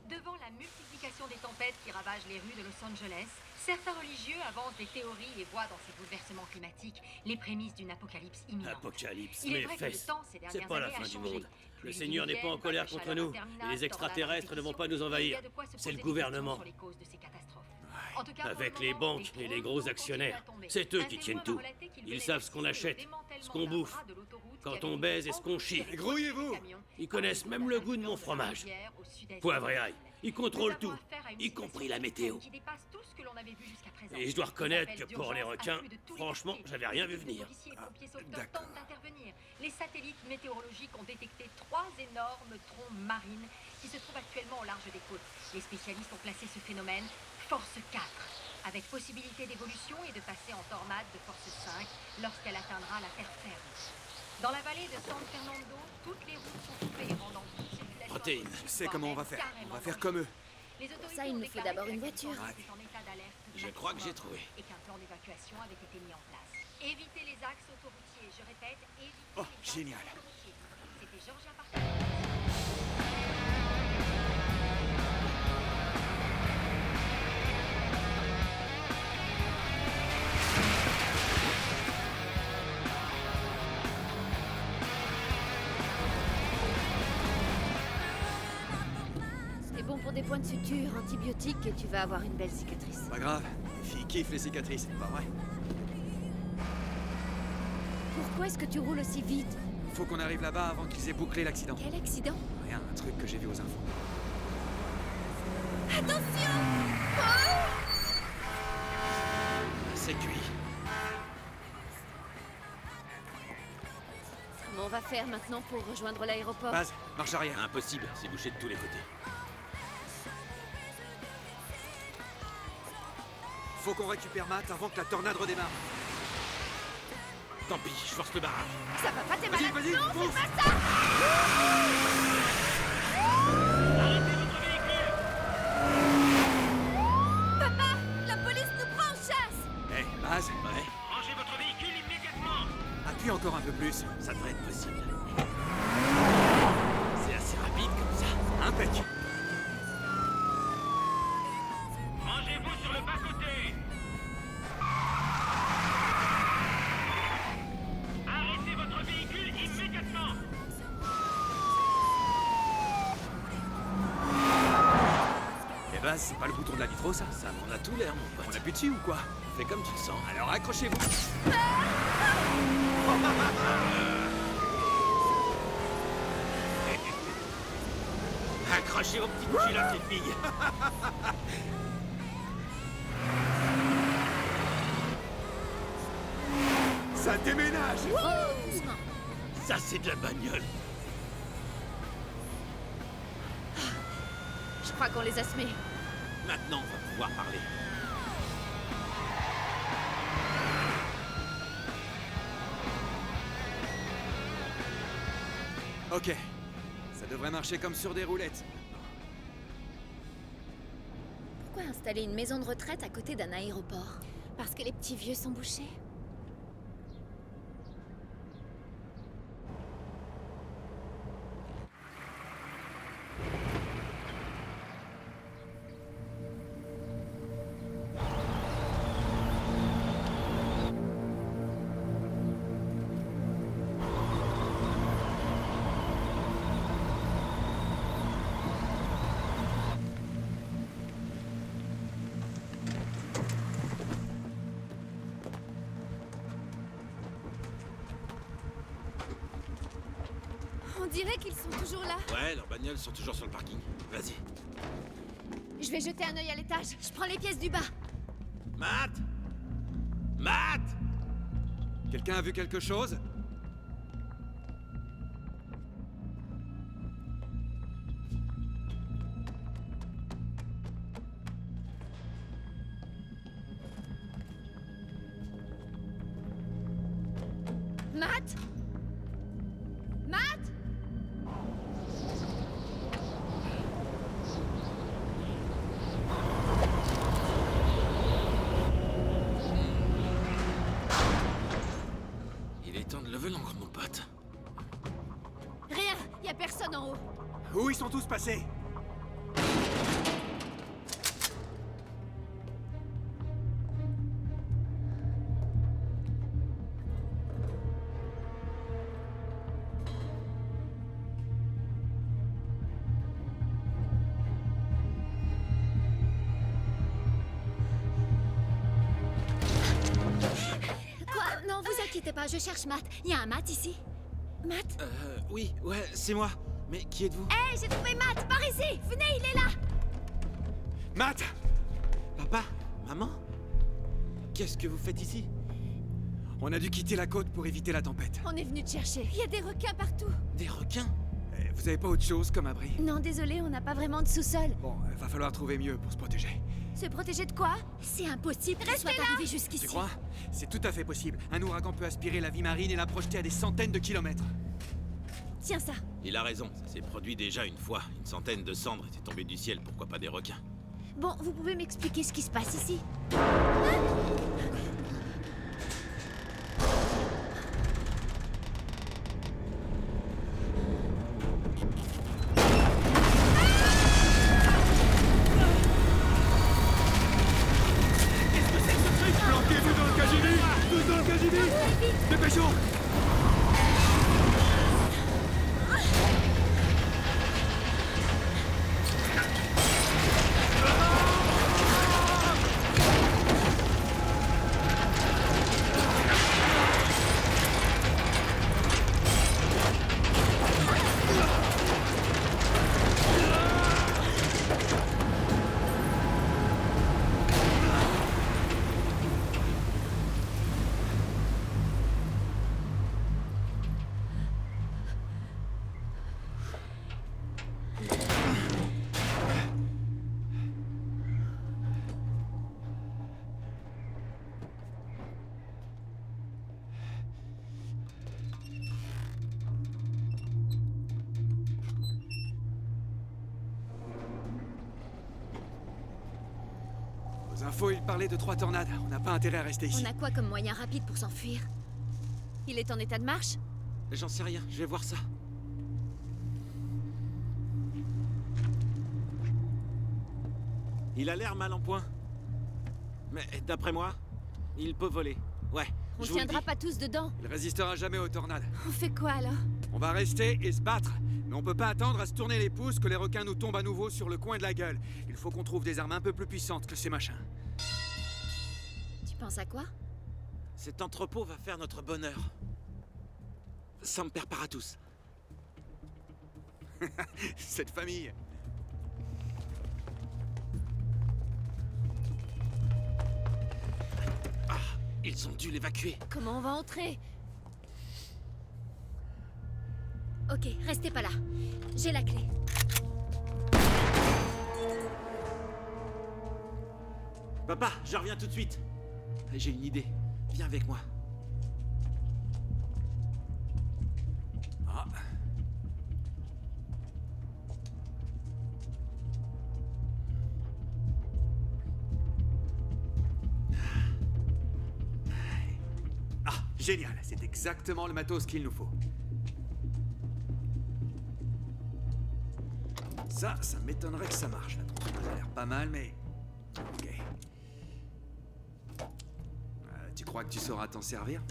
Devant la multiplication des tempêtes qui ravagent les rues de Los Angeles, certains religieux avancent des théories et voient dans ces bouleversements climatiques les prémices d'une apocalypse imminente. Apocalypse, Il est mes vrai que le fesses. temps ces dernières C'est pas la années a fin du changé. monde. Le Pluies Seigneur n'est pas en diluviennes, colère vagues de contre chaleur nous. interminables, Et les extraterrestres ne vont pas nous tornades à envahir. répétition. Il y a de quoi se C'est poser le des gouvernement. questions sur les causes de ces catastrophes. En tout cas, pour Avec le les moment, banques et gros les gros lots continuent actionnaires. à tomber. C'est eux Un qui témoin tiennent m'a tout. relaté qu'il Ils venait savent ce qu'on d'assister au achète, démantèlement ce qu'on d'un bouffe, bras de l'autoroute quand qui on avait baise et ce qu'on chie. enfoncé Grouillez-vous. le camion. Ils connaissent même le goût de mon fromage. Poivre et ail. Ils contrôlent tout, y compris la météo. Et je dois reconnaître que pour les requins, franchement, j'avais rien vu venir. d'accord. Les satellites météorologiques ont détecté 3 énormes trombes marines qui se trouvent actuellement au large des côtes. Les spécialistes ont classé ce phénomène force 4, avec possibilité d'évolution et de passer en tornade de force 5 lorsqu'elle atteindra la terre ferme. Dans la vallée de San Fernando, toutes les routes sont coupées, rendant toute circulation Protéines. Je sais comment on va faire. On va faire comme eux. Ça, il nous faut d'abord une voiture. Je crois que j'ai trouvé. Et qu'un plan d'évacuation avait été mis en place. Évitez les axes autoroutiers, je répète, évitez Oh, les axes génial. autoroutiers. C'était Georgia Parker. C'est bon pour des points de suture, antibiotiques, et tu vas avoir une belle cicatrice. Pas grave. Les filles kiffent les cicatrices, pas vrai? Pourquoi est-ce que tu roules aussi vite? Faut qu'on arrive là-bas avant qu'ils aient bouclé l'accident. Quel accident? Rien, un truc que j'ai vu aux infos. C'est cuit. Comment on va faire maintenant pour rejoindre l'aéroport? Baz, marche arrière. Impossible, c'est bouché de tous les côtés. Faut qu'on récupère Matt avant que la tornade redémarre. Tant pis, je force le barrage. Ça va pas, t'es Vas-y, malade? vas-y, Non, fonce. fais pas ça. Papa, la police nous prend en chasse. Hé, Baz, Ouais, Rangez votre véhicule immédiatement! appuie encore un peu plus. ça devrait être possible. C'est assez rapide comme ça. Impec. Rangez-vous sur le bas-côté! Arrêtez votre véhicule immédiatement! Eh Baz, c'est pas le bouton de la nitro, ça? Ça m'en a tout l'air, mon On pote. appuie dessus ou quoi? Fais comme tu le sens. Alors accrochez-vous. Accrochez vos petits culottes, les filles. Doucement. Ça, c'est de la bagnole. Je crois qu'on les a semés. Maintenant, on va pouvoir parler. Ok. Ça devrait marcher comme sur des roulettes. Pourquoi installer une maison de retraite à côté d'un aéroport? Parce que les petits vieux sont bouchés. On dirait qu'ils sont toujours là. Ouais, leurs bagnoles sont toujours sur le parking. Vas-y. Je vais jeter un œil à l'étage. Je prends les pièces du bas. Matt! Matt! Quelqu'un a vu quelque chose? Matt? Matt? Il est temps de lever l'encre, mon pote. Rien. Y a personne en haut. Où ils sont tous passés? Quoi? Non, vous inquiétez pas, je cherche Matt. Il y a un Matt ici? Matt? Oui, ouais, c'est moi. Mais qui êtes-vous? Hé, j'ai trouvé Matt! Par ici! Venez, il est là! Matt! Papa? Maman? Qu'est-ce que vous faites ici? On a dû quitter la côte pour éviter la tempête. On est venu te chercher. Il y a des requins partout. Des requins? Vous avez pas autre chose comme abri? Non, désolé, on n'a pas vraiment de sous-sol. Bon, va falloir trouver mieux pour se protéger. Se protéger de quoi? C'est impossible qu'il soit arrivé jusqu'ici. Tu crois? C'est tout à fait possible. Un ouragan peut aspirer la vie marine et la projeter à des centaines de kilomètres. Tiens ça. Il a raison, ça s'est produit déjà une fois. Une centaine de cendres étaient tombées du ciel, pourquoi pas des requins? Bon, vous pouvez m'expliquer ce qui se passe ici? Planquez-vous dans le KGB! Tous dans le KGB! Dépêchons! Aux infos, il parlait de 3 tornades. On n'a pas intérêt à rester ici. On a quoi comme moyen rapide pour s'enfuir? Il est en état de marche? J'en sais rien, je vais voir ça. Il a l'air mal en point. Mais d'après moi, il peut voler. Ouais, On je vous le tiendra dis. pas tous dedans. Il résistera jamais aux tornades. On fait quoi alors? On va rester et se battre. Mais on peut pas attendre à se tourner les pouces que les requins nous tombent à nouveau sur le coin de la gueule. Il faut qu'on trouve des armes un peu plus puissantes que ces machins. Tu penses à quoi? Cet entrepôt va faire notre bonheur. Semper Paratus. Cette famille. Ah, ils ont dû l'évacuer. Comment on va entrer? Ok, restez pas là. J'ai la clé. Papa, je reviens tout de suite. J'ai une idée. Viens avec moi. Ah. Ah, génial. C'est exactement le matos qu'il nous faut. Ça m'étonnerait que ça marche. La tronçonneuse a l'air pas mal, mais... Ok. Tu crois que tu sauras t'en servir?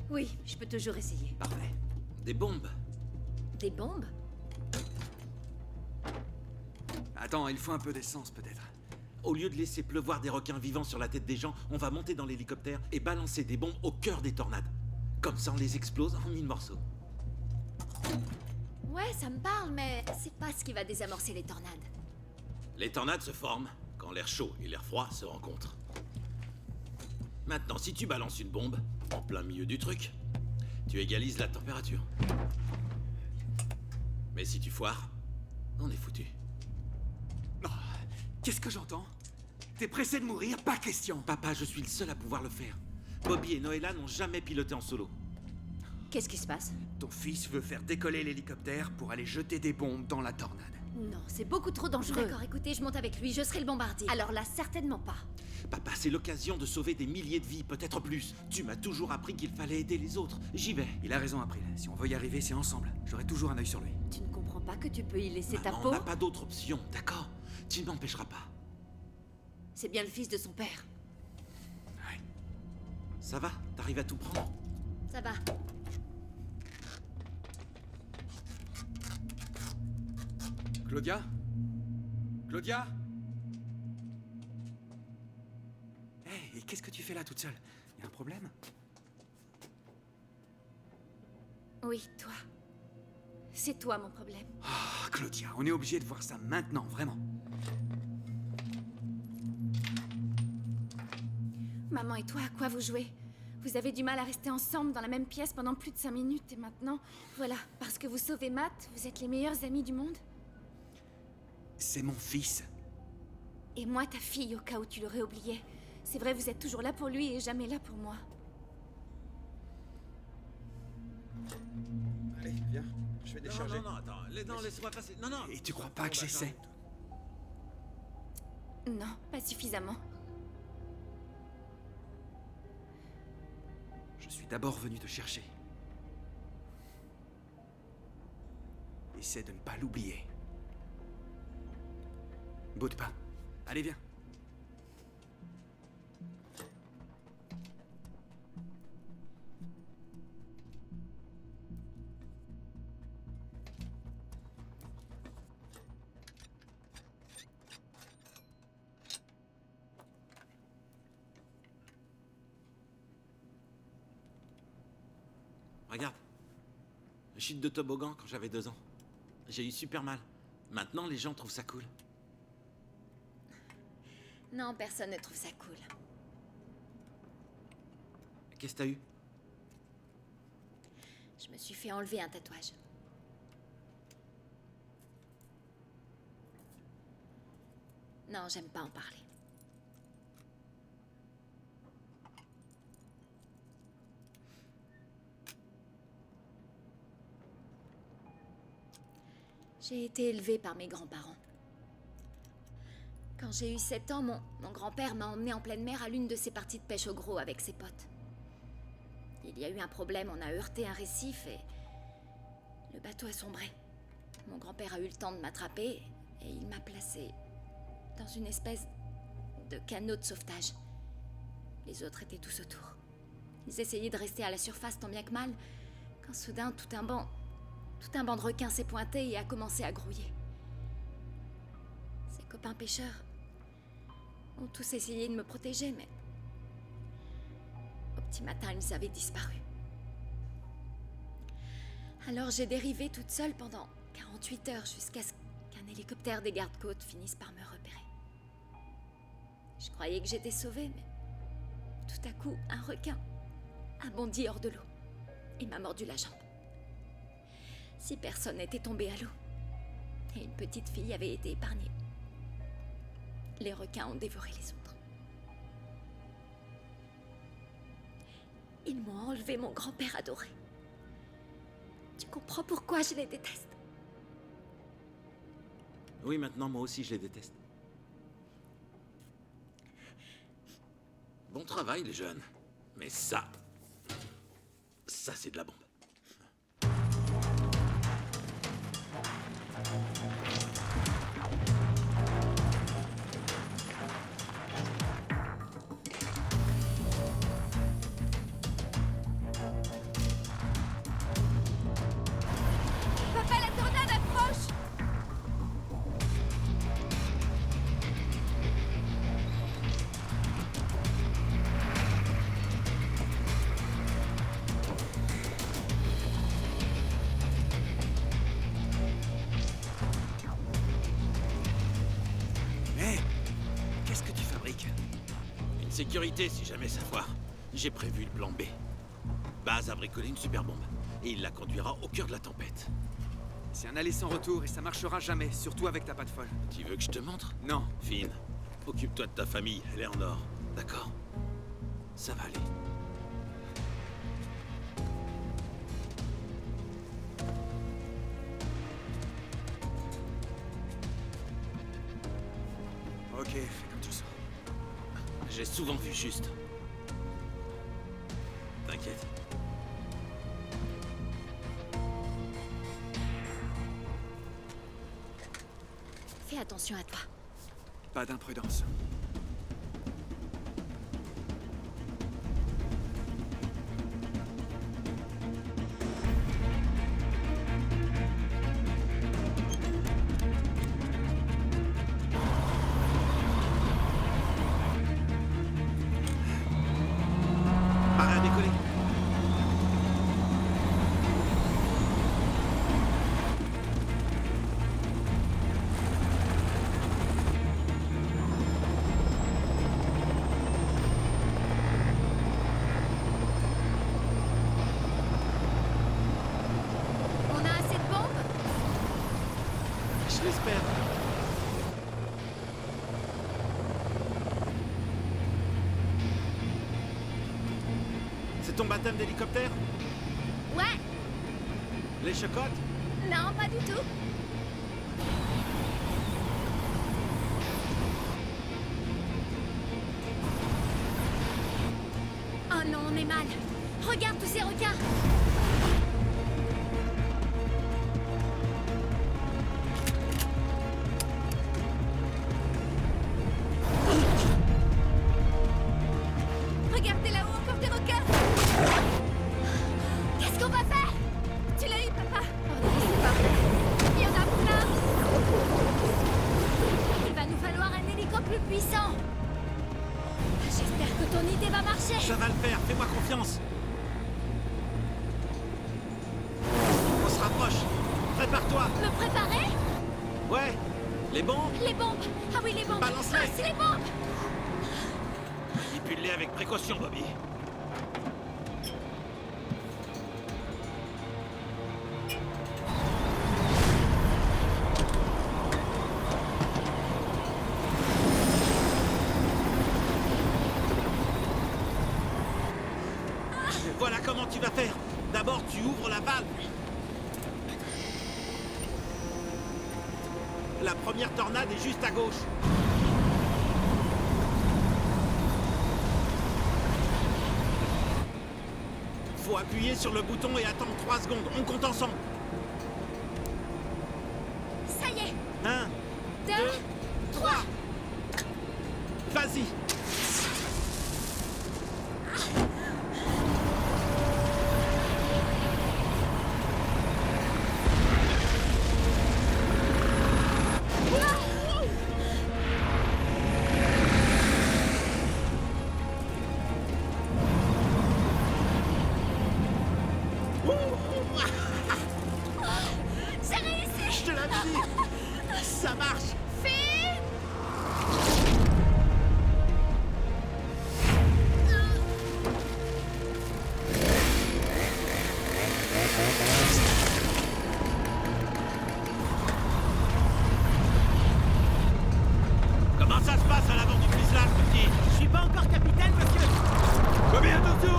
Oui, je peux toujours essayer. Parfait. Des bombes. Des bombes? Attends, il faut un peu d'essence, peut-être. Au lieu de laisser pleuvoir des requins vivants sur la tête des gens, on va monter dans l'hélicoptère et balancer des bombes au cœur des tornades. Comme ça, on les explose en 1000 morceaux. Ouais, ça me parle, mais c'est pas ce qui va désamorcer les tornades. Les tornades se forment quand l'air chaud et l'air froid se rencontrent. Maintenant, si tu balances une bombe en plein milieu du truc, tu égalises la température. Mais si tu foires, on est foutu. Oh, qu'est-ce que j'entends? T'es pressé de mourir? Pas question. Papa, je suis le seul à pouvoir le faire. Bobby et Noëlla n'ont jamais piloté en solo. Qu'est-ce qui se passe? Ton fils veut faire décoller l'hélicoptère pour aller jeter des bombes dans la tornade. Non, c'est beaucoup trop dangereux. D'accord, écoutez, je monte avec lui, je serai le bombardier. Alors là, certainement pas. Papa, c'est l'occasion de sauver des milliers de vies, peut-être plus. Tu m'as toujours appris qu'il fallait aider les autres. J'y vais. Il a raison, April. Si on veut y arriver, c'est ensemble. J'aurai toujours un œil sur lui. Tu ne comprends pas que tu peux y laisser ta Maman, peau? on n'a pas d'autre option, d'accord? Tu ne m'empêcheras pas. C'est bien le fils de son père. Ouais. Ça va? T'arrives à tout prendre? Ça va. Claudia? Claudia? Hé, et qu'est-ce que tu fais là toute seule? Y a un problème? Oui, toi. C'est toi mon problème. Ah, Claudia, on est obligé de voir ça maintenant, vraiment. Maman et toi, à quoi vous jouez? Vous avez du mal à rester ensemble dans la même pièce pendant plus de 5 minutes et maintenant, voilà, parce que vous sauvez Matt, vous êtes les meilleurs amis du monde? C'est mon fils. Et moi, ta fille, au cas où tu l'aurais oublié. C'est vrai, vous êtes toujours là pour lui et jamais là pour moi. Allez, viens. Je vais décharger. Non, attends. Non, laisse-moi passer. Non. Et tu crois pas que j'essaie? Non, pas suffisamment. Je suis d'abord venu te chercher. Essaie de ne pas l'oublier. Boude pas. Allez, viens. Regarde. Chute de toboggan quand j'avais 2 ans. J'ai eu super mal. Maintenant, les gens trouvent ça cool. Non, personne ne trouve ça cool. Qu'est-ce que t'as eu? Je me suis fait enlever un tatouage. Non, j'aime pas en parler. J'ai été élevée par mes grands-parents. Quand j'ai eu 7 ans, mon grand-père m'a emmenée en pleine mer à l'une de ses parties de pêche au gros avec ses potes. Il y a eu un problème, on a heurté un récif et le bateau a sombré. Mon grand-père a eu le temps de m'attraper et il m'a placée dans une espèce de canot de sauvetage. Les autres étaient tous autour. Ils essayaient de rester à la surface tant bien que mal, quand soudain tout un banc de requins s'est pointé et a commencé à grouiller. Ses copains pêcheurs ont tous essayé de me protéger, mais au petit matin, ils avaient disparu. Alors j'ai dérivé toute seule pendant 48 heures jusqu'à ce qu'un hélicoptère des gardes-côtes finisse par me repérer. Je croyais que j'étais sauvée, mais tout à coup, un requin a bondi hors de l'eau et m'a mordu la jambe. 6 personnes étaient tombées à l'eau. Et une petite fille avait été épargnée. Les requins ont dévoré les autres. Ils m'ont enlevé mon grand-père adoré. Tu comprends pourquoi je les déteste? Oui, maintenant, moi aussi, je les déteste. Bon travail, les jeunes. Mais ça, c'est de la bombe. Papa, la tornade approche! Hé! Qu'est-ce que tu fabriques? Une sécurité si jamais ça foire. J'ai prévu le plan B. Baz a bricolé une super bombe. Et il la conduira au cœur de la tempête. C'est un aller sans retour et ça marchera jamais, surtout avec ta patte folle. Tu veux que je te montre? Non. Finn, occupe-toi de ta famille, elle est en or. D'accord? Ça va aller. Ok, fais comme tu sens. J'ai souvent vu juste. T'inquiète. Fais attention à toi. Pas d'imprudence. Arrête à décoller. On a assez de bombes? Je l'espère. C'est ton baptême d'hélicoptère? Ouais! Les chocottes? Non, pas du tout. Oh non, on est mal. Regarde tous ces requins. Regardez là-haut, encore des requins! Qu'est-ce qu'on va faire? Tu l'as eu, papa? Oh non, c'est pas vrai. Il y en a plein! Il va nous falloir un hélico plus puissant! J'espère que ton idée va marcher. Ça va le faire, fais-moi confiance. On se rapproche. Prépare-toi. Me préparer? Ouais. Les bombes? Les bombes. Ah oui, les bombes. Balance-les. Ah, c'est les bombes. Manipule-les avec précaution, Bobby. Voilà comment tu vas faire. D'abord, tu ouvres la valve. La première tornade est juste à gauche. Faut appuyer sur le bouton et attendre 3 secondes. On compte ensemble. Ça y est. 1, 2, 3. vas-y. J'ai réussi. Je te l'avais dit. Ça marche. Finn! l'avant du fuselage, petit. Je suis pas encore capitaine, monsieur. Bobby, attention!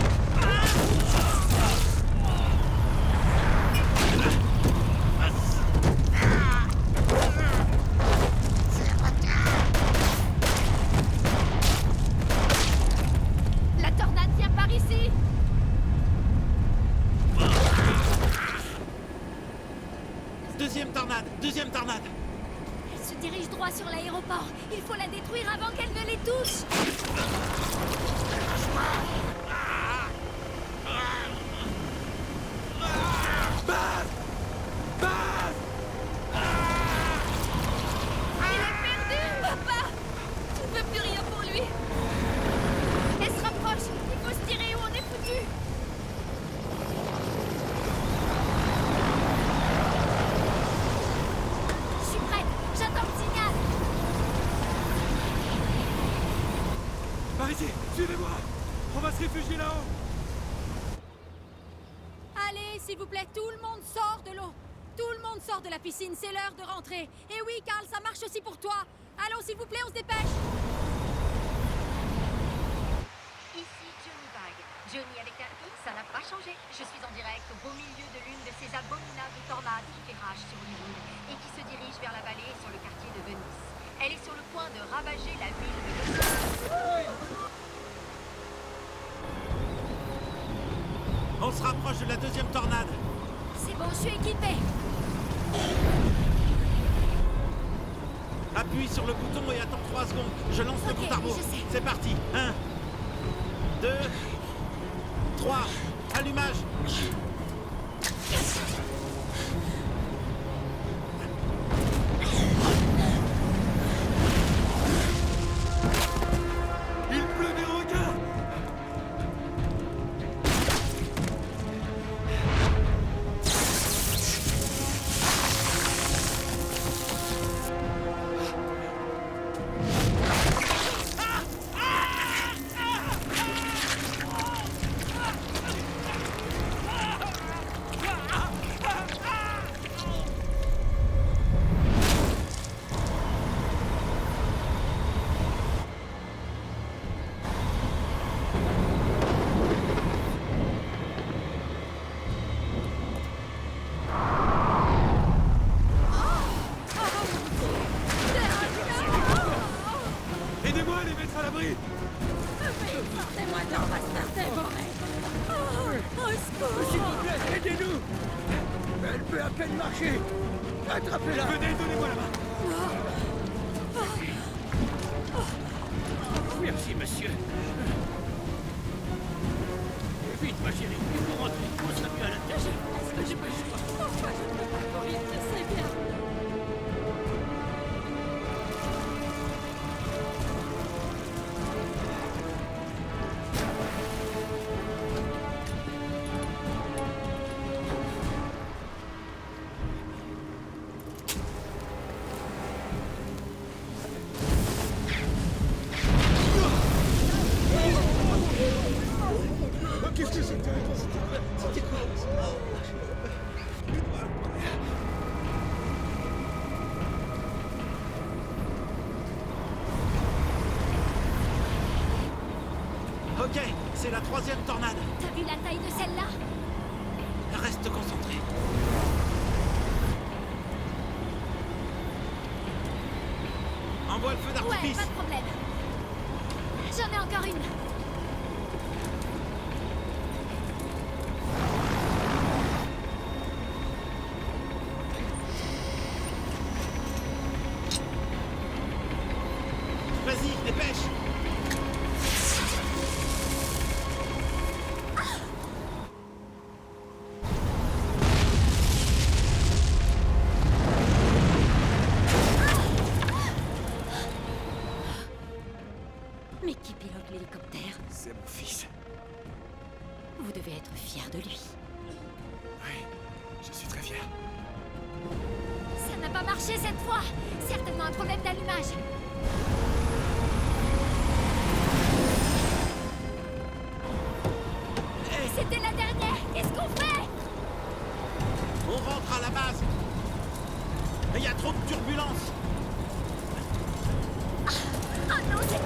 La tornade vient par ici. Deuxième tornade. Elle se dirige droit sur l'aéroport. Il faut la détruire avant qu'elle ne les touche. Il est perdu. Papa, tu ne veux plus rien pour lui. Elle se rapproche. Il faut se tirer ou on est foutu. Je suis prête. J'attends le signal. Par ici, suivez-moi! On va se réfugier là-haut! Allez, s'il vous plaît, tout le monde sort de l'eau. Tout le monde sort de la piscine, c'est l'heure de rentrer. Et oui, Carl, ça marche aussi pour toi. Allons, s'il vous plaît, on se dépêche. Ici Johnny Bag. Johnny avec un I, ça n'a pas changé. Je suis en direct au beau milieu de l'une de ces abominables tornades qui fait rage sur Hollywood et qui se dirige vers la vallée et sur le quartier de Venice. Elle est sur le point de ravager la ville de Los Angeles. On se rapproche de la deuxième tornade. C'est bon, je suis équipée. Appuie sur le bouton et attends 3 secondes. Je lance le Ok, compte à rebours. je sais. C'est parti. 1, 2, 3. Allumage. Il pleut des requins! Aidez-moi à les mettre à l'abri! Sortez-moi d'en, on va se faire dévorer. Oh, au secours. S'il vous plaît, aidez-nous. Elle peut à peine marcher. Attrapez-la. Venez, donnez-moi la main! Merci, monsieur. Vite, ma chérie, il faut rentrer. On sera mieux à la tâche. J'ai pas le choix. Pourquoi je ne peux pas courir, je sais bien. Qu'est-ce que c'était? C'était quoi? Ok, c'est la 3e tornade. T'as vu la taille de celle-là? Reste concentré. Envoie le feu Ouais, d'artifice. pas de problème. J'en ai encore une. Vas-y, dépêche. Mais qui pilote l'hélicoptère? C'est mon fils. Vous devez être fier de lui. Oui, je suis très fier. Ça n'a pas marché cette fois. Certainement un problème d'allumage. C'était la dernière. Qu'est-ce qu'on fait? On rentre à la base. Il y a trop de turbulences. Oh non, c'est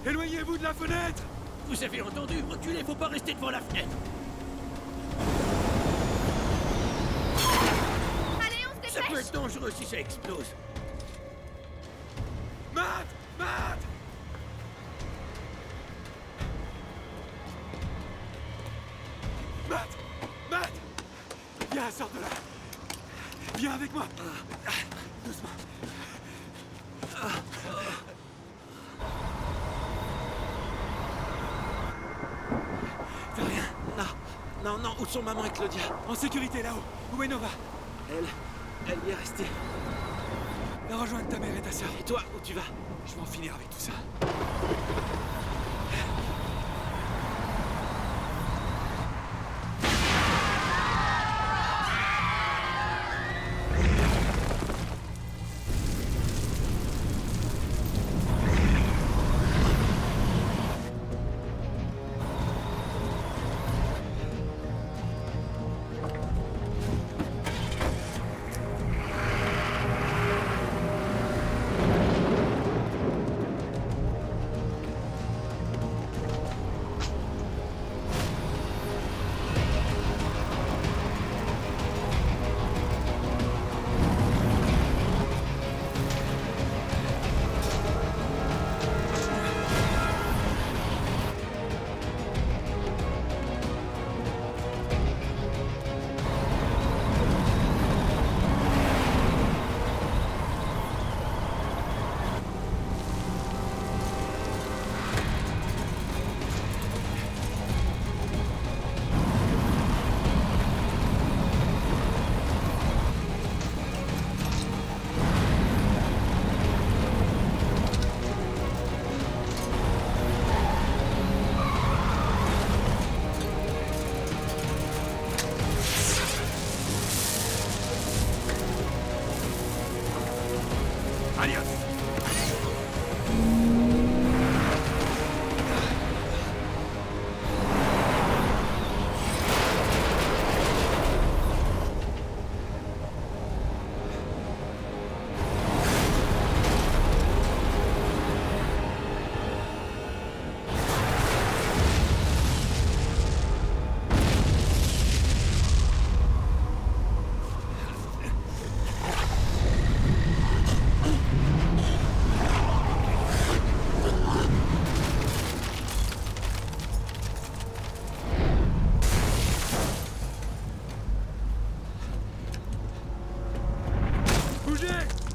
Éloignez-vous de la fenêtre! Vous avez entendu? Reculez, faut pas rester devant la fenêtre. Allez, on se Ça peut dépêche! être dangereux si ça explose. Matt! Matt! Matt! Matt! Viens, sors de là! Viens avec moi! Doucement. T'as rien? Non, où sont maman et Claudia? En sécurité là-haut. Où est Nova? Elle y est restée. Va rejoindre ta mère et ta sœur. Et toi, où tu vas? Je vais en finir avec tout ça.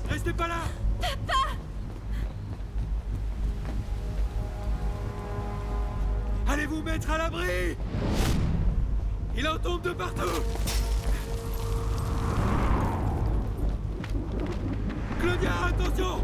Restez pas là! Papa! Allez vous mettre à l'abri! Il en tombe de partout! Claudia, attention!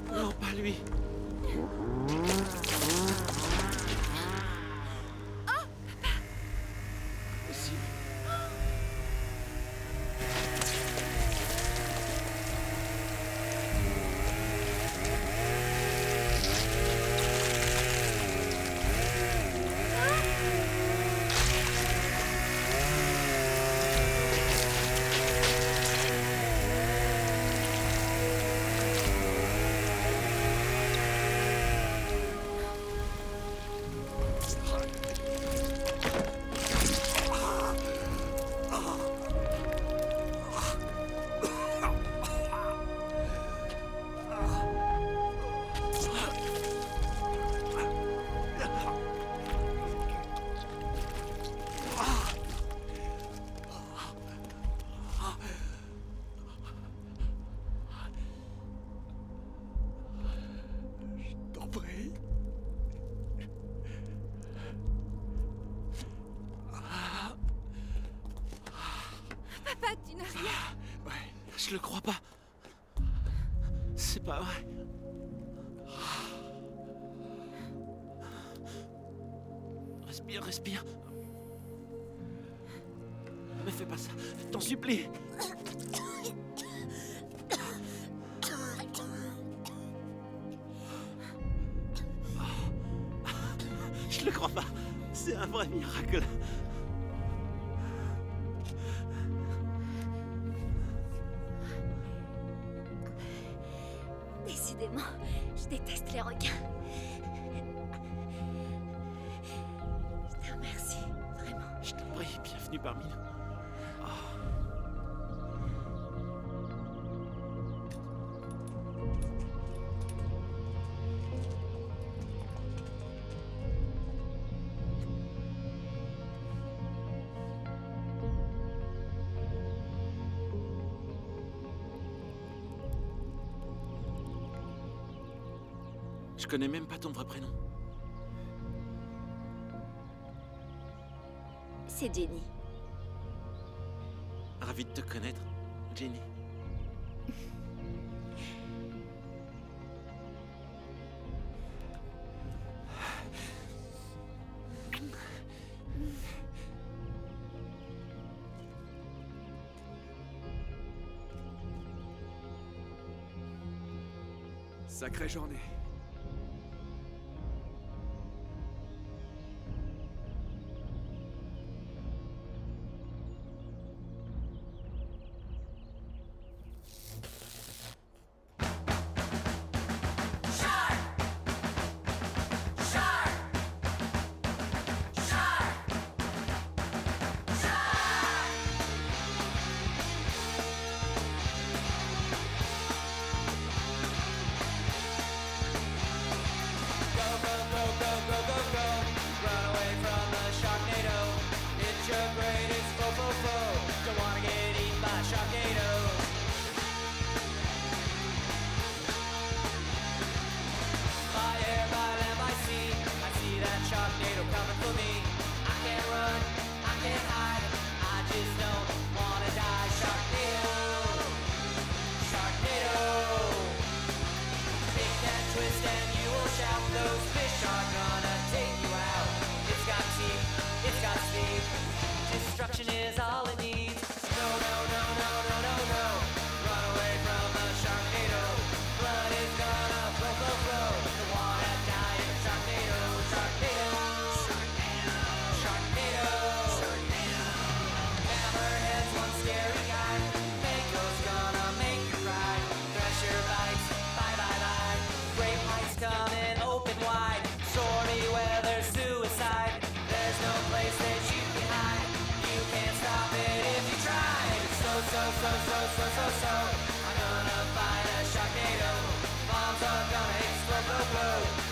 Non, pas lui. Possible. Papa, tu n'as rien. Ouais, je le crois pas. C'est pas vrai. Respire, respire. Ne fais pas ça, je t'en supplie. Je le crois pas. C'est un vrai miracle. Décidément, je déteste les requins. Je te remercie, vraiment. Je t'en prie, bienvenue parmi nous. Je connais même pas ton vrai prénom. C'est Jenny. Ravi de te connaître, Jenny. Sacrée journée. Destruction is all it needs. No, no, no, no, no, no, no. Run away from the Sharknado. Blood is gonna flow, flow, flow. Don't wanna die in a Sharknado. Sharknado. Sharknado. Sharknado. Hammerhead's one scary guy. Mako's gonna make you cry. Thresher bites. Bye, bye, bye. Great heights coming open wide. Stormy weather, suicide. There's no place that you can hide. You can't stop it if you try. It's so. I'm gonna find a Sharknado. Bombs are gonna explode, blow, blow.